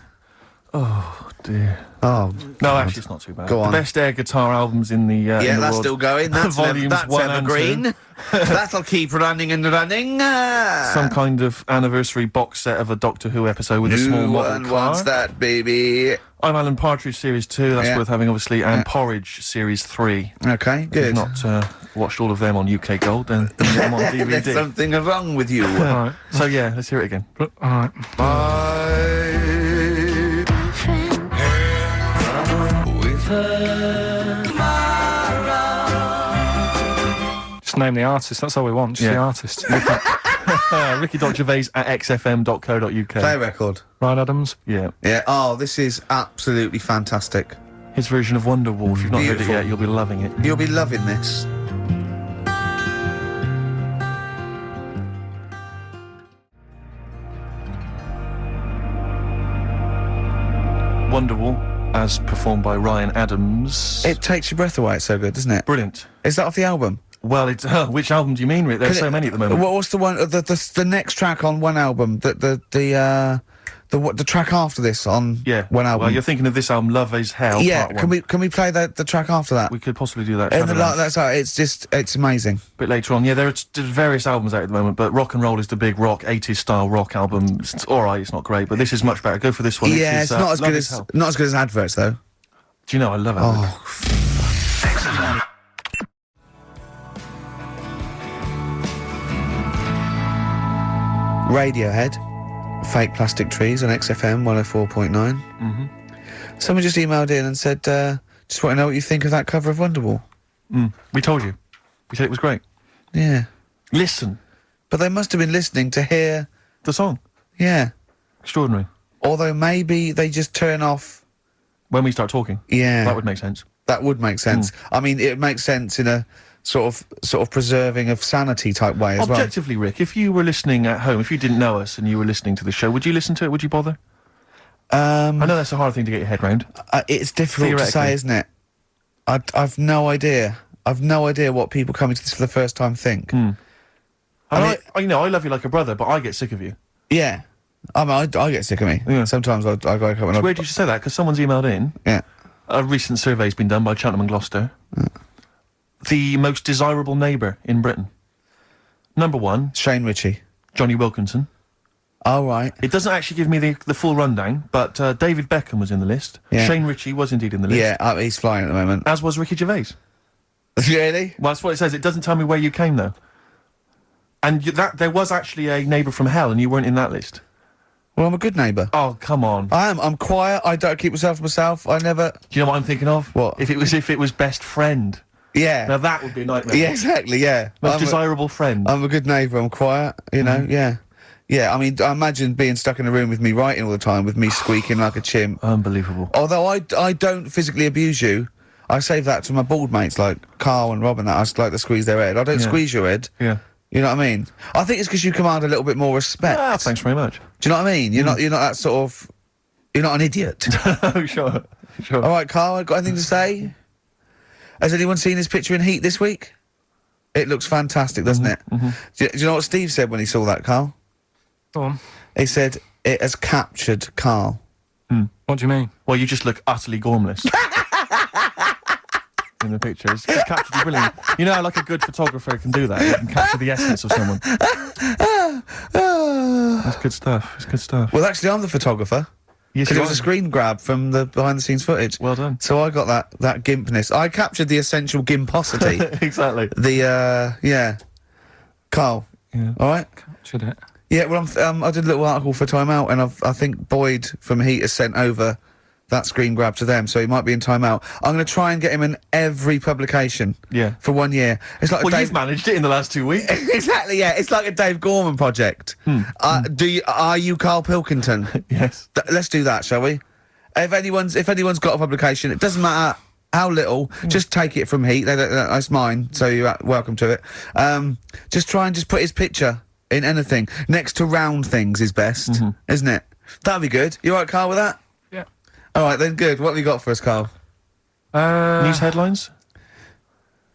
Oh, dear. Oh, No, actually, it's not too bad. Go on. The best air guitar albums in the yeah, in the that's world. still going. That's Volumes that's 1 and evergreen. 2. That'll keep running and running. Some kind of anniversary box set of a Doctor Who episode with a small New model one car. wants that, baby. I'm Alan Partridge Series 2, that's Yeah. worth having, obviously, and Porridge Series 3. Okay, If good. you've not watched all of them on UK Gold, then get them on DVD. There's something wrong with you. Right. So, yeah, let's hear it again. All right. Just name the artist. That's all we want. Just Yeah. the artist. Ricky.Gervais at xfm.co.uk. Play record. Ryan Adams. Yeah. Yeah. Oh, this is absolutely fantastic. His version of Wonderwall. If you've not heard it Beautiful. yet, you'll be loving it. You'll be loving this. Wonderwall, as performed by Ryan Adams. It takes your breath away. It's so good, doesn't it? Brilliant. Is that off the album? Well, it's which album do you mean, Rick? There's so many at the moment. What was the one? The next track on one album? The track after this on Yeah. one album? Well, you're thinking of this album, Love Is Hell. yeah. Part 1. Can we play the track after that? We could possibly do that. And Shadowlands. that's how it's amazing. A bit later on. Yeah, there's various albums out at the moment, but Rock and Roll is the big rock, 80s style rock album. It's alright, it's not great, but this is much better. Go for this one. Yeah, This it's is, not as Love good Is as Hell. not as good as adverts though. Do you know, I love it. Oh, Radiohead, Fake Plastic Trees on XFM 104.9. Mm-hmm. Someone just emailed in and said, just want to know what you think of that cover of Wonderwall. We told you. We said it was great. Yeah. Listen, But they must have been listening to hear, the song. yeah. Extraordinary. Although maybe they just turn off, When we start talking. yeah. That would make sense. That would make sense. I mean, it makes sense in a sort of preserving of sanity type way as well. Objectively, Rick, if you were listening at home, if you didn't know us and you were listening to the show, would you listen to it? Would you bother? I know that's a hard thing to get your head round. It's difficult to Theoretically. say, isn't it? I've no idea. I've no idea what people coming to this for the first time think. I love you like a brother, but I get sick of you. Yeah. I get sick of me. Yeah. Sometimes I go up and It's weird you should say that, because someone's emailed in. Yeah. A recent survey's been done by Cheltenham and Gloucester. The most desirable neighbour in Britain. Number 1, Shane Ritchie. Johnny Wilkinson. Oh, right. It doesn't actually give me the full rundown, but David Beckham was in the list. Yeah. Shane Ritchie was indeed in the list. Yeah, he's flying at the moment. As was Ricky Gervais. Really? Well, that's what it says. It doesn't tell me where you came, though. And there was actually a neighbour from hell, and you weren't in that list. Well, I'm a good neighbour. Oh, come on. I am. I'm quiet. I don't keep myself to myself. I never... Do you know what I'm thinking of? What? If it was best friend. Yeah. Now that would be a nightmare. Yeah, exactly, yeah. Most desirable friend. I'm a good neighbour. I'm quiet, you know, yeah. Yeah, I mean, I imagine being stuck in a room with me writing all the time, with me squeaking like a chimp. Unbelievable. Although I don't physically abuse you, I save that to my bald mates like Karl and Rob and that. I just like to squeeze their head. I don't squeeze your head. Yeah. You know what I mean? I think it's because you command a little bit more respect. Ah, thanks very much. Do you know what I mean? You're not that sort of... You're not an idiot. Oh, sure. All right, Karl, got anything to say? Has anyone seen his picture in Heat this week? It looks fantastic, doesn't it? Do you know what Steve said when he saw that, Karl? Go on. He said, it has captured Karl. What do you mean? Well, you just look utterly gormless. In the picture. It's captured you brilliant. You know how like a good photographer can do that? They can capture the essence of someone. That's good stuff. It's good stuff. Well, actually, I'm the photographer. Yes, Because you it was a are. screen grab from the behind-the-scenes footage. Well done. So I got that gimpness. I captured the essential gimposity. Exactly. Yeah. Karl. Yeah. All right? Captured it. Yeah, well, I did a little article for Time Out, and I think Boyd from Heat has sent over that screen grab to them, so he might be in Time Out. I'm going to try and get him in every publication. Yeah. For 1 year. It's like Well, you've managed it in the last 2 weeks. Exactly, yeah. It's like a Dave Gorman project. Are you Karl Pilkington? Yes. Let's do that, shall we? If anyone's got a publication, it doesn't matter how little, just take it from Heat. That's mine, so you're welcome to it. Just try and just put his picture in anything. Next to round things is best, isn't it? That'd be good. You all right, Karl, with that? Yeah. All right, then, good. What have you got for us, Karl? News headlines?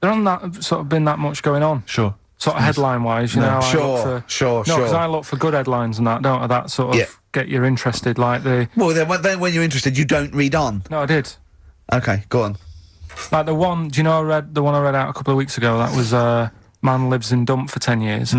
There hasn't sort of been that much going on. Sure. Sort of headline-wise, you know. Sure. No, because I look for good headlines and that, don't I? That sort of get you interested, like the... Well, then when you're interested, you don't read on. No, I did. Okay, go on. Like the one, do you know the one I read out a couple of weeks ago? That was, man lives in dump for 10 years.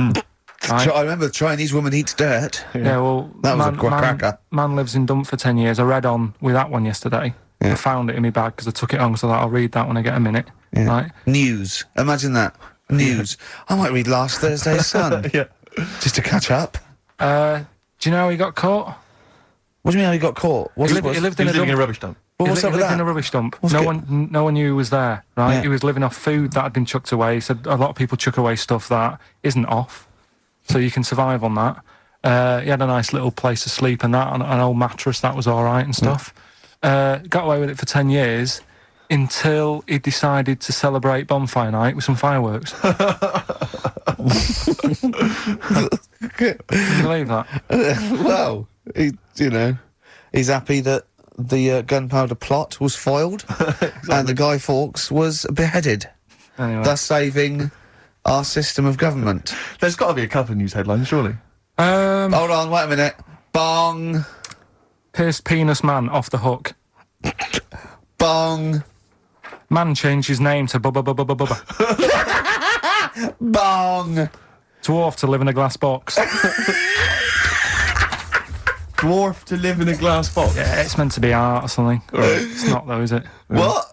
Right? I remember the Chinese woman eats dirt. Yeah, well... That was a cracker. Man lives in dump for 10 years. I read on with that one yesterday. Yeah. I found it in my bag because I took it on, so that I'll read that when I get a minute. Yeah. Right? News. Imagine that. News. I might read last Thursday's Sun. Yeah. Just to catch up. Do you know how he got caught? What do you mean how he got caught? He lived in a dump. rubbish dump. Well, what's He up with lived that? in a rubbish dump. What's No good? one knew he was there, right? Yeah. He was living off food that had been chucked away. He said a lot of people chuck away stuff that isn't off, so you can survive on that. He had a nice little place to sleep and that, an old mattress that was all right and stuff. Got away with it for 10 years until he decided to celebrate bonfire night with some fireworks. Can you believe that? Well, he's happy that the gunpowder plot was foiled and the Guy Fawkes was beheaded, Anyway. thus saving our system of government. There's got to be a couple of news headlines, surely. Hold on, wait a minute. Bong. Pierced penis man off the hook. Bong. Man changed his name to Bubba Bubba Bubba Bubba. Bong. Dwarf to live in a glass box. Dwarf to live in a glass box. Yeah, it's meant to be art or something. It's not though, is it? What?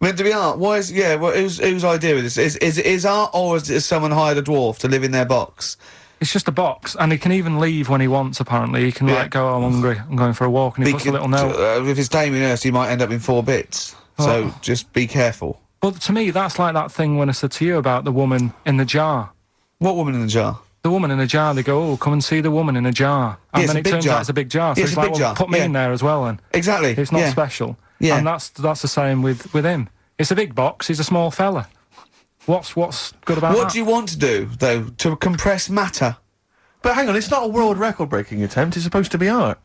Meant to be art? Why is... Yeah, well, whose idea is this? Is it art, or is someone hired a dwarf to live in their box? It's just a box, and he can even leave when he wants, apparently. He can, like, go, oh, I'm hungry, I'm going for a walk, and he puts a little note. If it's Damien Hirst, he might end up in 4 bits. So just be careful. But to me, that's like that thing when I said to you about the woman in the jar. What woman in the jar? The woman in the jar, they go, oh, come and see the woman in a jar. And Yeah, then it's it a big turns jar. out it's a big jar. So Yeah, it's it's a like, big well, jar. put me Yeah. in there as well then. Exactly. It's not yeah. special. Yeah. And that's the same with him. It's a big box, he's a small fella. What's good about that? What do you want to do, though? To compress matter? But hang on, it's not a world record-breaking attempt. It's supposed to be art.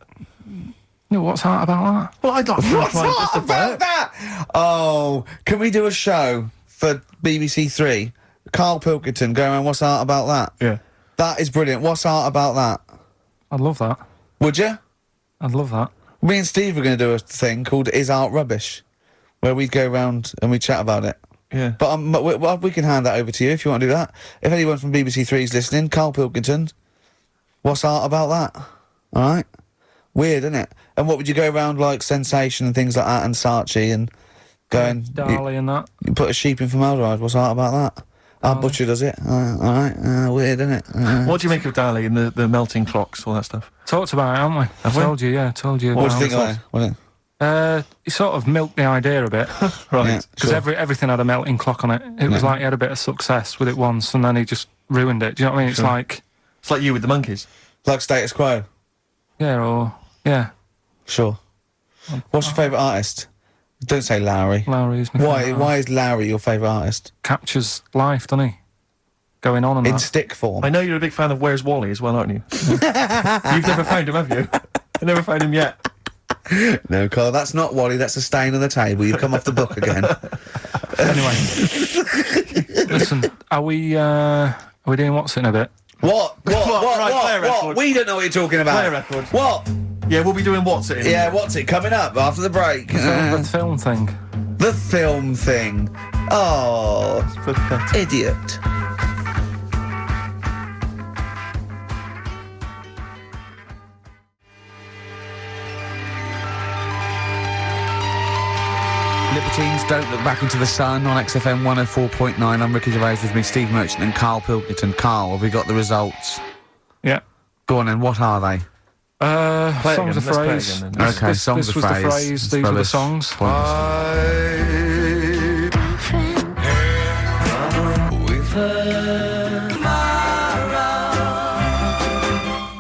No, what's hard about that? Well, I'd like to What's try and hot justify about it. that? Oh, can we do a show for BBC Three? Karl Pilkington going around, what's art about that? Yeah. That is brilliant. What's art about that? I'd love that. Would you? I'd love that. Me and Steve are going to do a thing called Is Art Rubbish, where we'd go around and we'd chat about it. Yeah. But we can hand that over to you if you want to do that. If anyone from BBC Three is listening, Karl Pilkington, what's art about that? All right? Weird, isn't it? And what would you go around like Sensation and things like that and Saatchi and going... Darley and that. You put a sheep in formaldehyde, what's art about that? Our butcher does it. All right, weird, isn't it? What do you make of Dali and the melting clocks, all that stuff? Talked about it, haven't we? Have we? Told you, yeah, told you. What do about you think it. of that? What He sort of milked the idea a bit. Right. Yeah. Because Sure. everything had a melting clock on it. It was like he had a bit of success with it once and then he just ruined it. Do you know what I mean? It's Sure. like, It's like you with the monkeys. Like status quo? yeah. Sure. What's your favourite artist? Don't say Lowry. Lowry's my favourite artist. Why is Lowry your favourite artist? Captures life, doesn't he? Going on and In that. stick form? I know you're a big fan of Where's Wally as well, aren't you? You've never found him, have you? I've never found him yet. No, Carl, that's not Wally, that's a stain on the table. You've come off the book again. Anyway. Listen, are we doing what's in a bit? What? Right, play a record. We don't know what you're talking about. Play a record. What? Yeah, we'll be doing what's it in? Yeah, what's it? Coming up after the break. The film thing. The film thing. Oh, Pathetic. idiot. Libertines, Don't Look Back Into the Sun on XFM 104.9. I'm Ricky Gervais, with me Steve Merchant and Karl Pilkington. Karl, have we got the results? Yeah. Go on then, what are they? Play it songs again, of let's play it phrase. again then. Okay, songs this of was phrase. the phrase, these were the songs.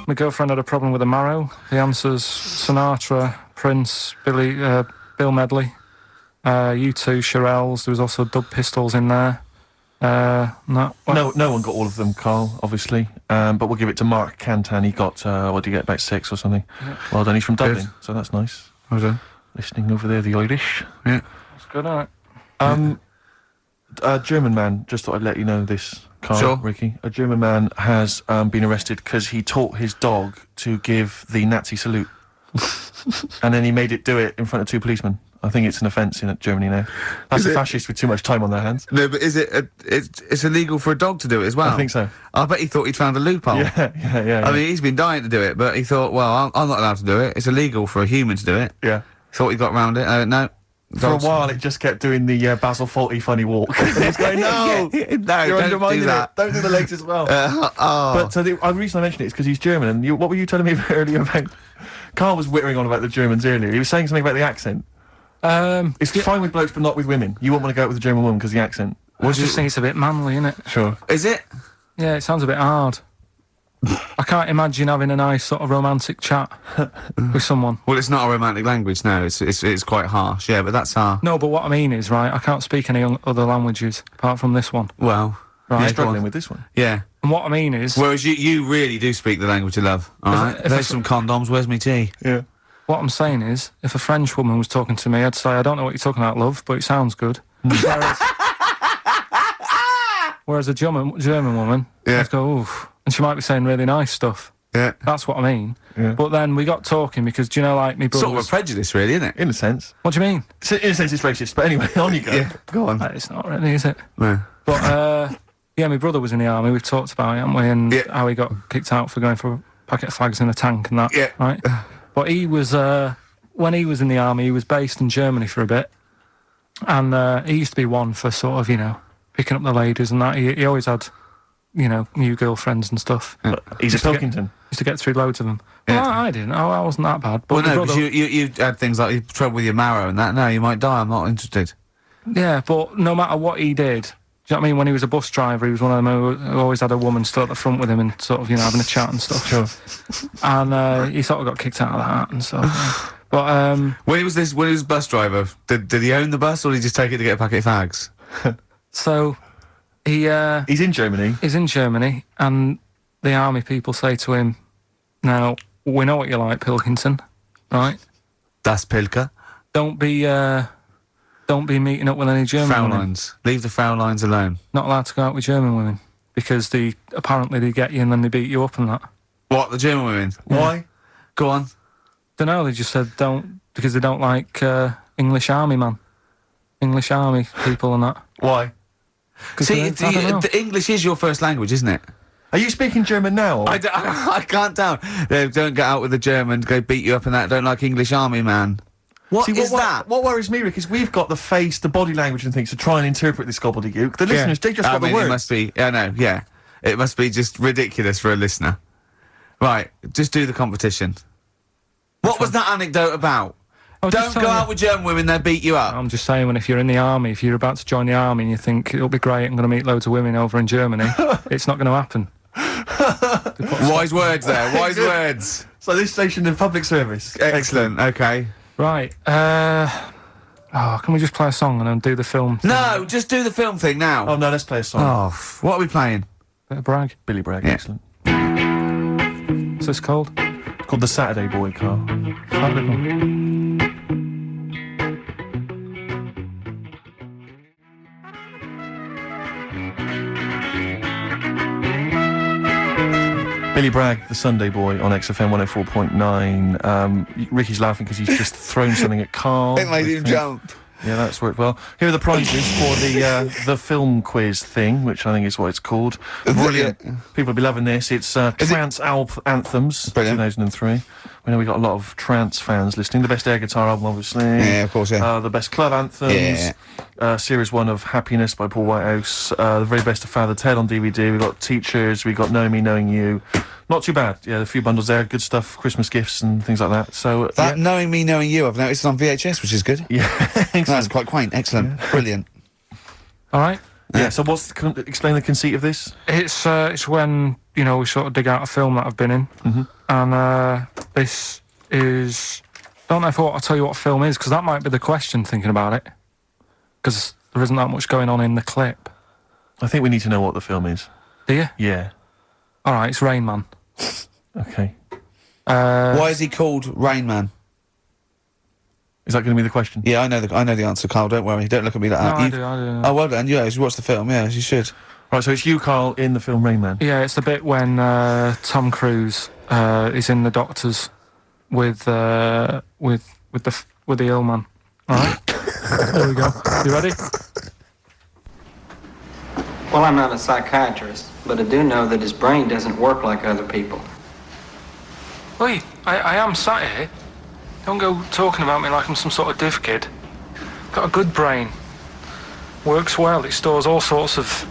My girlfriend had a problem with a marrow. The answer's Sinatra, Prince, Bill Medley, U2, Shirelles. There was also Dub Pistols in there. No one got all of them, Carl, obviously. But we'll give it to Mark Cantan. He got, what did he get, about 6 or something? Yeah. Well done, he's from Dublin, Good. so that's nice. Well done. Listening over there, the Irish. Yeah. That's good, isn't it? A German man, just thought I'd let you know this, Carl, Sure. Ricky. A German man has been arrested because he taught his dog to give the Nazi salute. And then he made it do it in front of 2 policemen. I think it's an offence in Germany now. That's a fascist with too much time on their hands. No, but is it? It's illegal for a dog to do it as well. I think so. I bet he thought he'd found a loophole. Yeah. I mean, he's been dying to do it, but he thought, well, I'm not allowed to do it. It's illegal for a human to do it. yeah. Thought he got round it. No. For a while, it just kept doing the Basil Fawlty funny walk. And he was going, no, no, you're don't undermining do that. it. Don't do the legs as well. Oh. But the reason I mentioned it is because he's German. And what were you telling me earlier about? Carl was whittering on about the Germans earlier. He was saying something about the accent. It's fine with blokes, but not with women. You won't want to go out with a German woman because the accent. I just think it's a bit manly, innit? Sure. Is it? Yeah, it sounds a bit hard. I can't imagine having a nice sort of romantic chat with someone. Well, it's not a romantic language. No, it's quite harsh. Yeah, but that's our. No, but what I mean is, right, I can't speak any other languages apart from this one. Well, Right. You're yeah, go struggling on. with this one. Yeah. And what I mean is, Whereas you really do speak the language of love. All right. if There's some condoms. Where's me tea? Yeah. what I'm saying is, if a French woman was talking to me, I'd say, I don't know what you're talking about, love, but it sounds good. Whereas a German woman, Yeah. I'd go, oof. And she might be saying really nice stuff. Yeah. That's what I mean. Yeah. But then we got talking because, do you know, like, me brother Sort of a was... prejudice, really, isn't it? In a sense. What do you mean? In a sense, it's racist. But anyway, on you go. Yeah. Go on. It's not really, is it? No. But, yeah, my brother was in the army. We've talked about it, haven't we? And Yeah. how he got kicked out for going for a packet of fags in a tank and that. Yeah. Right? But he was, when he was in the army, he was based in Germany for a bit. And he used to be one for sort of, you know, picking up the ladies and that. He always had, you know, new girlfriends and stuff. He's a Pilkington. Used to get through loads of them. Yeah. Well, I didn't. I wasn't that bad. But Well, my no, brother- because you had things like you trouble with your marrow and that. No, you might die. I'm not interested. Yeah, but no matter what he did, do you know what I mean? When he was a bus driver, he was one of them who always had a woman still at the front with him and sort of, you know, having a chat and stuff. Sure. And he sort of got kicked out of that and stuff. Yeah. But When he was bus driver, did he own the bus or did he just take it to get a packet of fags? so He's in Germany. he's in Germany, and the army people say to him, "Now we know what you like, Pilkington, right? Das Pilker. Don't be meeting up with any German women. Fraulines. Leave the Fraulines alone. Not allowed to go out with German women because apparently they get you and then they beat you up and that. What, the German women? Yeah. Why? Go on. Don't know. They just said don't because they don't like English army people and that. Why? See, the English is your first language, isn't it? Are you speaking German now? Or? I can't tell. They don't get out with the Germans, go beat you up and that. Don't like English army man. What is that? What worries me, Rick, is we've got the face, the body language and things to try and interpret this gobbledygook. The listeners, they just got the words. It must be, it must be just ridiculous for a listener. Right, just do the competition. What was that anecdote about? Don't go out with German women, they'll beat you up. I'm just saying, if you're in the army, if you're about to join the army and you think, it'll be great, I'm going to meet loads of women over in Germany, it's not going to happen. Wise words there, wise words. So this station in public service. Excellent, okay. Right, can we just play a song and then do the film thing? No, just do the film thing now. Oh, no, let's play a song. Oh, what are we playing? Bit of Bragg. Billy Bragg, Yeah. excellent. What's this called? It's called The Saturday Boy, Carl. Saturday Boy. Billy Bragg, The Sunday Boy on XFM 104.9. Ricky's laughing because he's just thrown something at Carl. It made him jump. Yeah, that's worked well. Here are the prizes for the film quiz thing, which I think is what it's called. Brilliant. People will be loving this. It's Trance Anthems, Brilliant. 2003. We know we got a lot of trance fans listening. The best air guitar album, obviously. Yeah, of course, yeah. The best club anthems. Series 1 of Happiness by Paul Whitehouse. The very best of Father Ted on DVD. We've got Teachers. We've got Knowing Me, Knowing You. Not too bad. Yeah, a few bundles there. Good stuff. Christmas gifts and things like that. So That Knowing Me, Knowing You, I've noticed on VHS, which is good. Yeah. That's quite quaint. Excellent. Yeah. Brilliant. All right. Yeah, so explain the conceit of this? It's when, we sort of dig out a film that I've been in. Mm-hmm. And this is... don't know if I'll tell you what film is, because that might be the question thinking about it. Because there isn't that much going on in the clip. I think we need to know what the film is. Do you? Yeah. All right, it's Rain Man. Okay. Why is he called Rain Man? Is that going to be the question? Yeah, I know the answer, Carl. Don't worry. Don't look at me like that. I do. Oh, well done. Yeah, you watched the film. Yeah, you should. Right, so it's you, Karl, in the film Rain Man. Yeah, it's the bit when Tom Cruise is in the doctors with the ill man. All right. There we go. You ready? Well, I'm not a psychiatrist, but I do know that his brain doesn't work like other people. Wait, I am sat here. Don't go talking about me like I'm some sort of div kid. Got a good brain. Works well. It stores all sorts of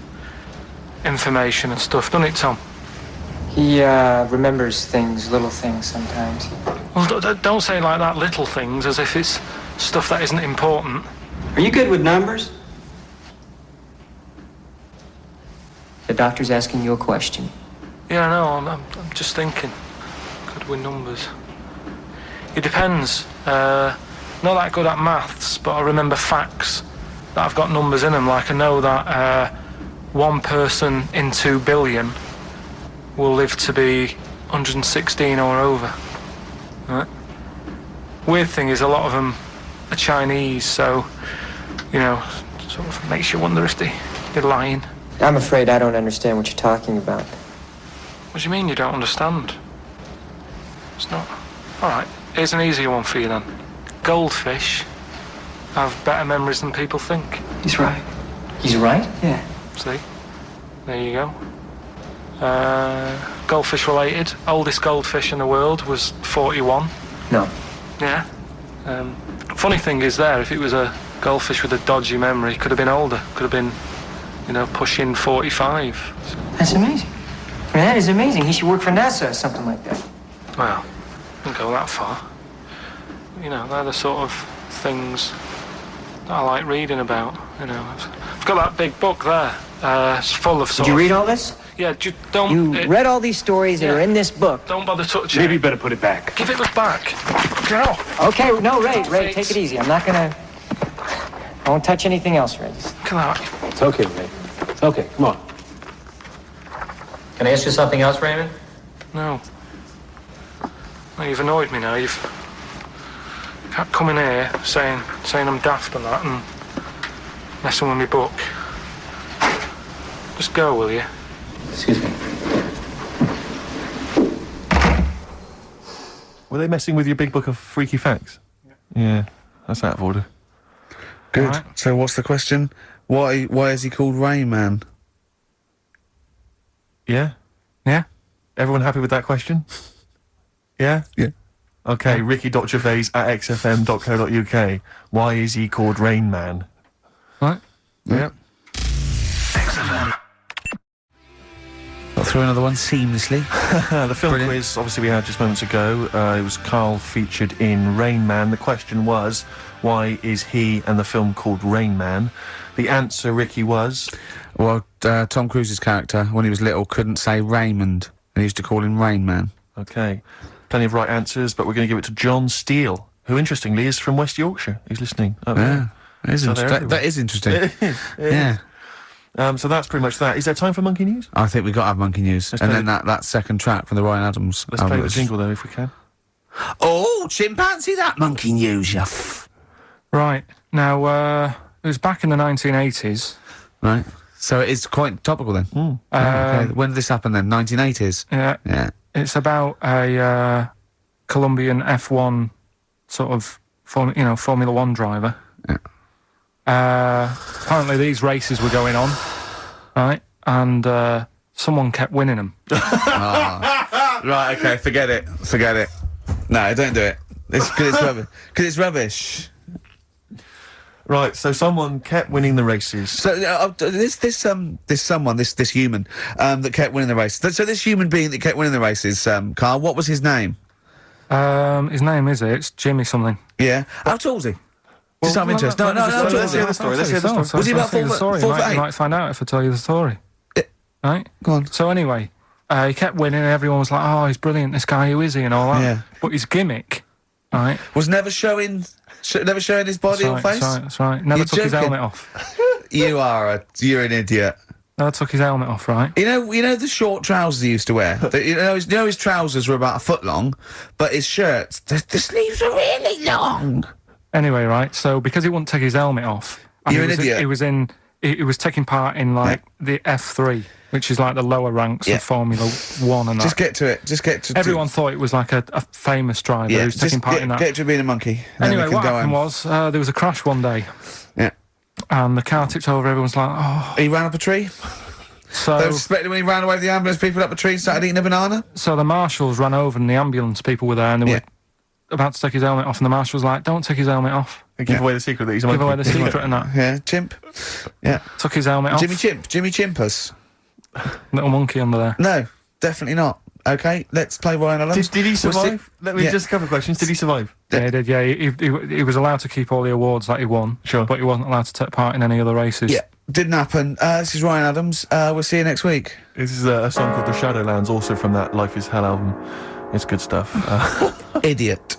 information and stuff, doesn't it, Tom? He remembers things, little things sometimes. Well, don't say like that, little things, as if it's stuff that isn't important. Are you good with numbers? The doctor's asking you a question. Yeah, I know. I'm just thinking. Good with numbers. It depends. Not that good at maths, but I remember facts that have got numbers in them. Like I know that 1 person in 2 billion will live to be 116 or over. Right? Weird thing is a lot of them are Chinese, so sort of makes you wonder if they're lying. I'm afraid I don't understand what you're talking about. What do you mean you don't understand? It's not... All right, here's an easier one for you then. Goldfish have better memories than people think. He's right. He's right? Yeah. See? There you go. Goldfish related. Oldest goldfish in the world was 41. No. Yeah. Funny thing is there, if it was a goldfish with a dodgy memory, could have been older. Could have been, pushing 45. That's amazing. That is amazing. He should work for NASA or something like that. Well, wouldn't go that far. They're the sort of things that I like reading about. I've got that big book there. It's full of Did you read all this? Yeah, don't... You read all these stories that are in this book. Don't bother touching Maybe it. you better put it back. Give it back. Get off. Okay, no, Ray, take it easy. I'm not gonna... I won't touch anything else, Ray. Come on. It's okay, Ray. It's okay. Come on. Can I ask you something else, Raymond? No. You've annoyed me now. You've Can't come in here saying I'm daft and that and messing with my book. Just go, will you? Excuse me. Were they messing with your big book of freaky facts? Yeah, that's out of order. Good. Right. So what's the question? Why is he called Rain Man? Yeah? Yeah? Everyone happy with that question? Yeah? Yeah. Okay, ricky.gervais@xfm.co.uk. Why is he called Rain Man? Right? Yeah. Got through another one seamlessly. The film Brilliant. quiz, obviously, we had just moments ago. It was Karl featured in Rain Man. The question was, why is he and the film called Rain Man? The answer, Ricky, was... Well, Tom Cruise's character, when he was little, couldn't say Raymond, and he used to call him Rain Man. Okay. Plenty of right answers, but we're going to give it to John Steele, who, interestingly, is from West Yorkshire. He's listening. Up Yeah. there. So they're That is interesting. It is. Yeah. So that's pretty much that. Is there time for Monkey News? I think we've got to have Monkey News. Let's And play then that second track from the Ryan Adams. Let's play the which- jingle, though, if we can. Oh, chimpanzee, that Monkey News, you Right. Now, it was back in the 1980s. Right. So it is quite topical then. Okay. When did this happen then? 1980s? Yeah. Yeah. It's about a Colombian F1 sort of, Formula One driver. Yeah. Apparently these races were going on, right? And someone kept winning them. Right, okay, forget it. No, don't do it. It's because it's rubbish. Because it's rubbish. Right, so someone kept winning the races. So this human that kept winning the races. So this human being that kept winning the races, Karl, what was his name? His name it's Jimmy something. Yeah. How tall was he? Just out of interest. No, let's hear the story. Let's hear the story. Was he about 4 foot You 8? might find out if I tell you the story. Right? Go on. So anyway, he kept winning and everyone was like, oh, he's brilliant, this guy, who is he, and all that. Yeah. But his gimmick, right? Was never showing his body or face? That's right. Never You're took his joking. helmet off. You're an idiot. Never took his helmet off, right? You know the short trousers he used to wear? His trousers were about a foot long, but his shirts, the sleeves were really long. Anyway, right, so because he wouldn't take his helmet off... and You're an idiot. He was taking part in, like, the F3, which is, like, the lower ranks of Formula 1 and that. Just get to it. Everyone thought it was, like, a famous driver who was taking part in that. Get to being a monkey. Then Anyway, we can what go happened home. was, there was a crash one day, Yeah. and the car tipped over, everyone's like, oh... He ran up a tree? So, They were suspecting when he ran away with the ambulance people up a tree and started eating a banana? so the marshals ran over and the ambulance people were there and they Yeah. were about to take his helmet off and the marshal was like, don't take his helmet off. Give away the secret that he's a monkey. Give away the secret and that. Yeah, chimp. Yeah. Took his helmet off. Jimmy Chimpus. Little monkey under there. No, definitely not. Okay, let's play Ryan Adams. Did he We'll survive? Let me Yeah. just a couple of questions. Did he survive? Yeah, he did, yeah. He was allowed to keep all the awards that he won. Sure. But he wasn't allowed to take part in any other races. Yeah, didn't happen. This is Ryan Adams. We'll see you next week. This is a song called The Shadowlands, also from that Life is Hell album. It's good stuff. Idiot.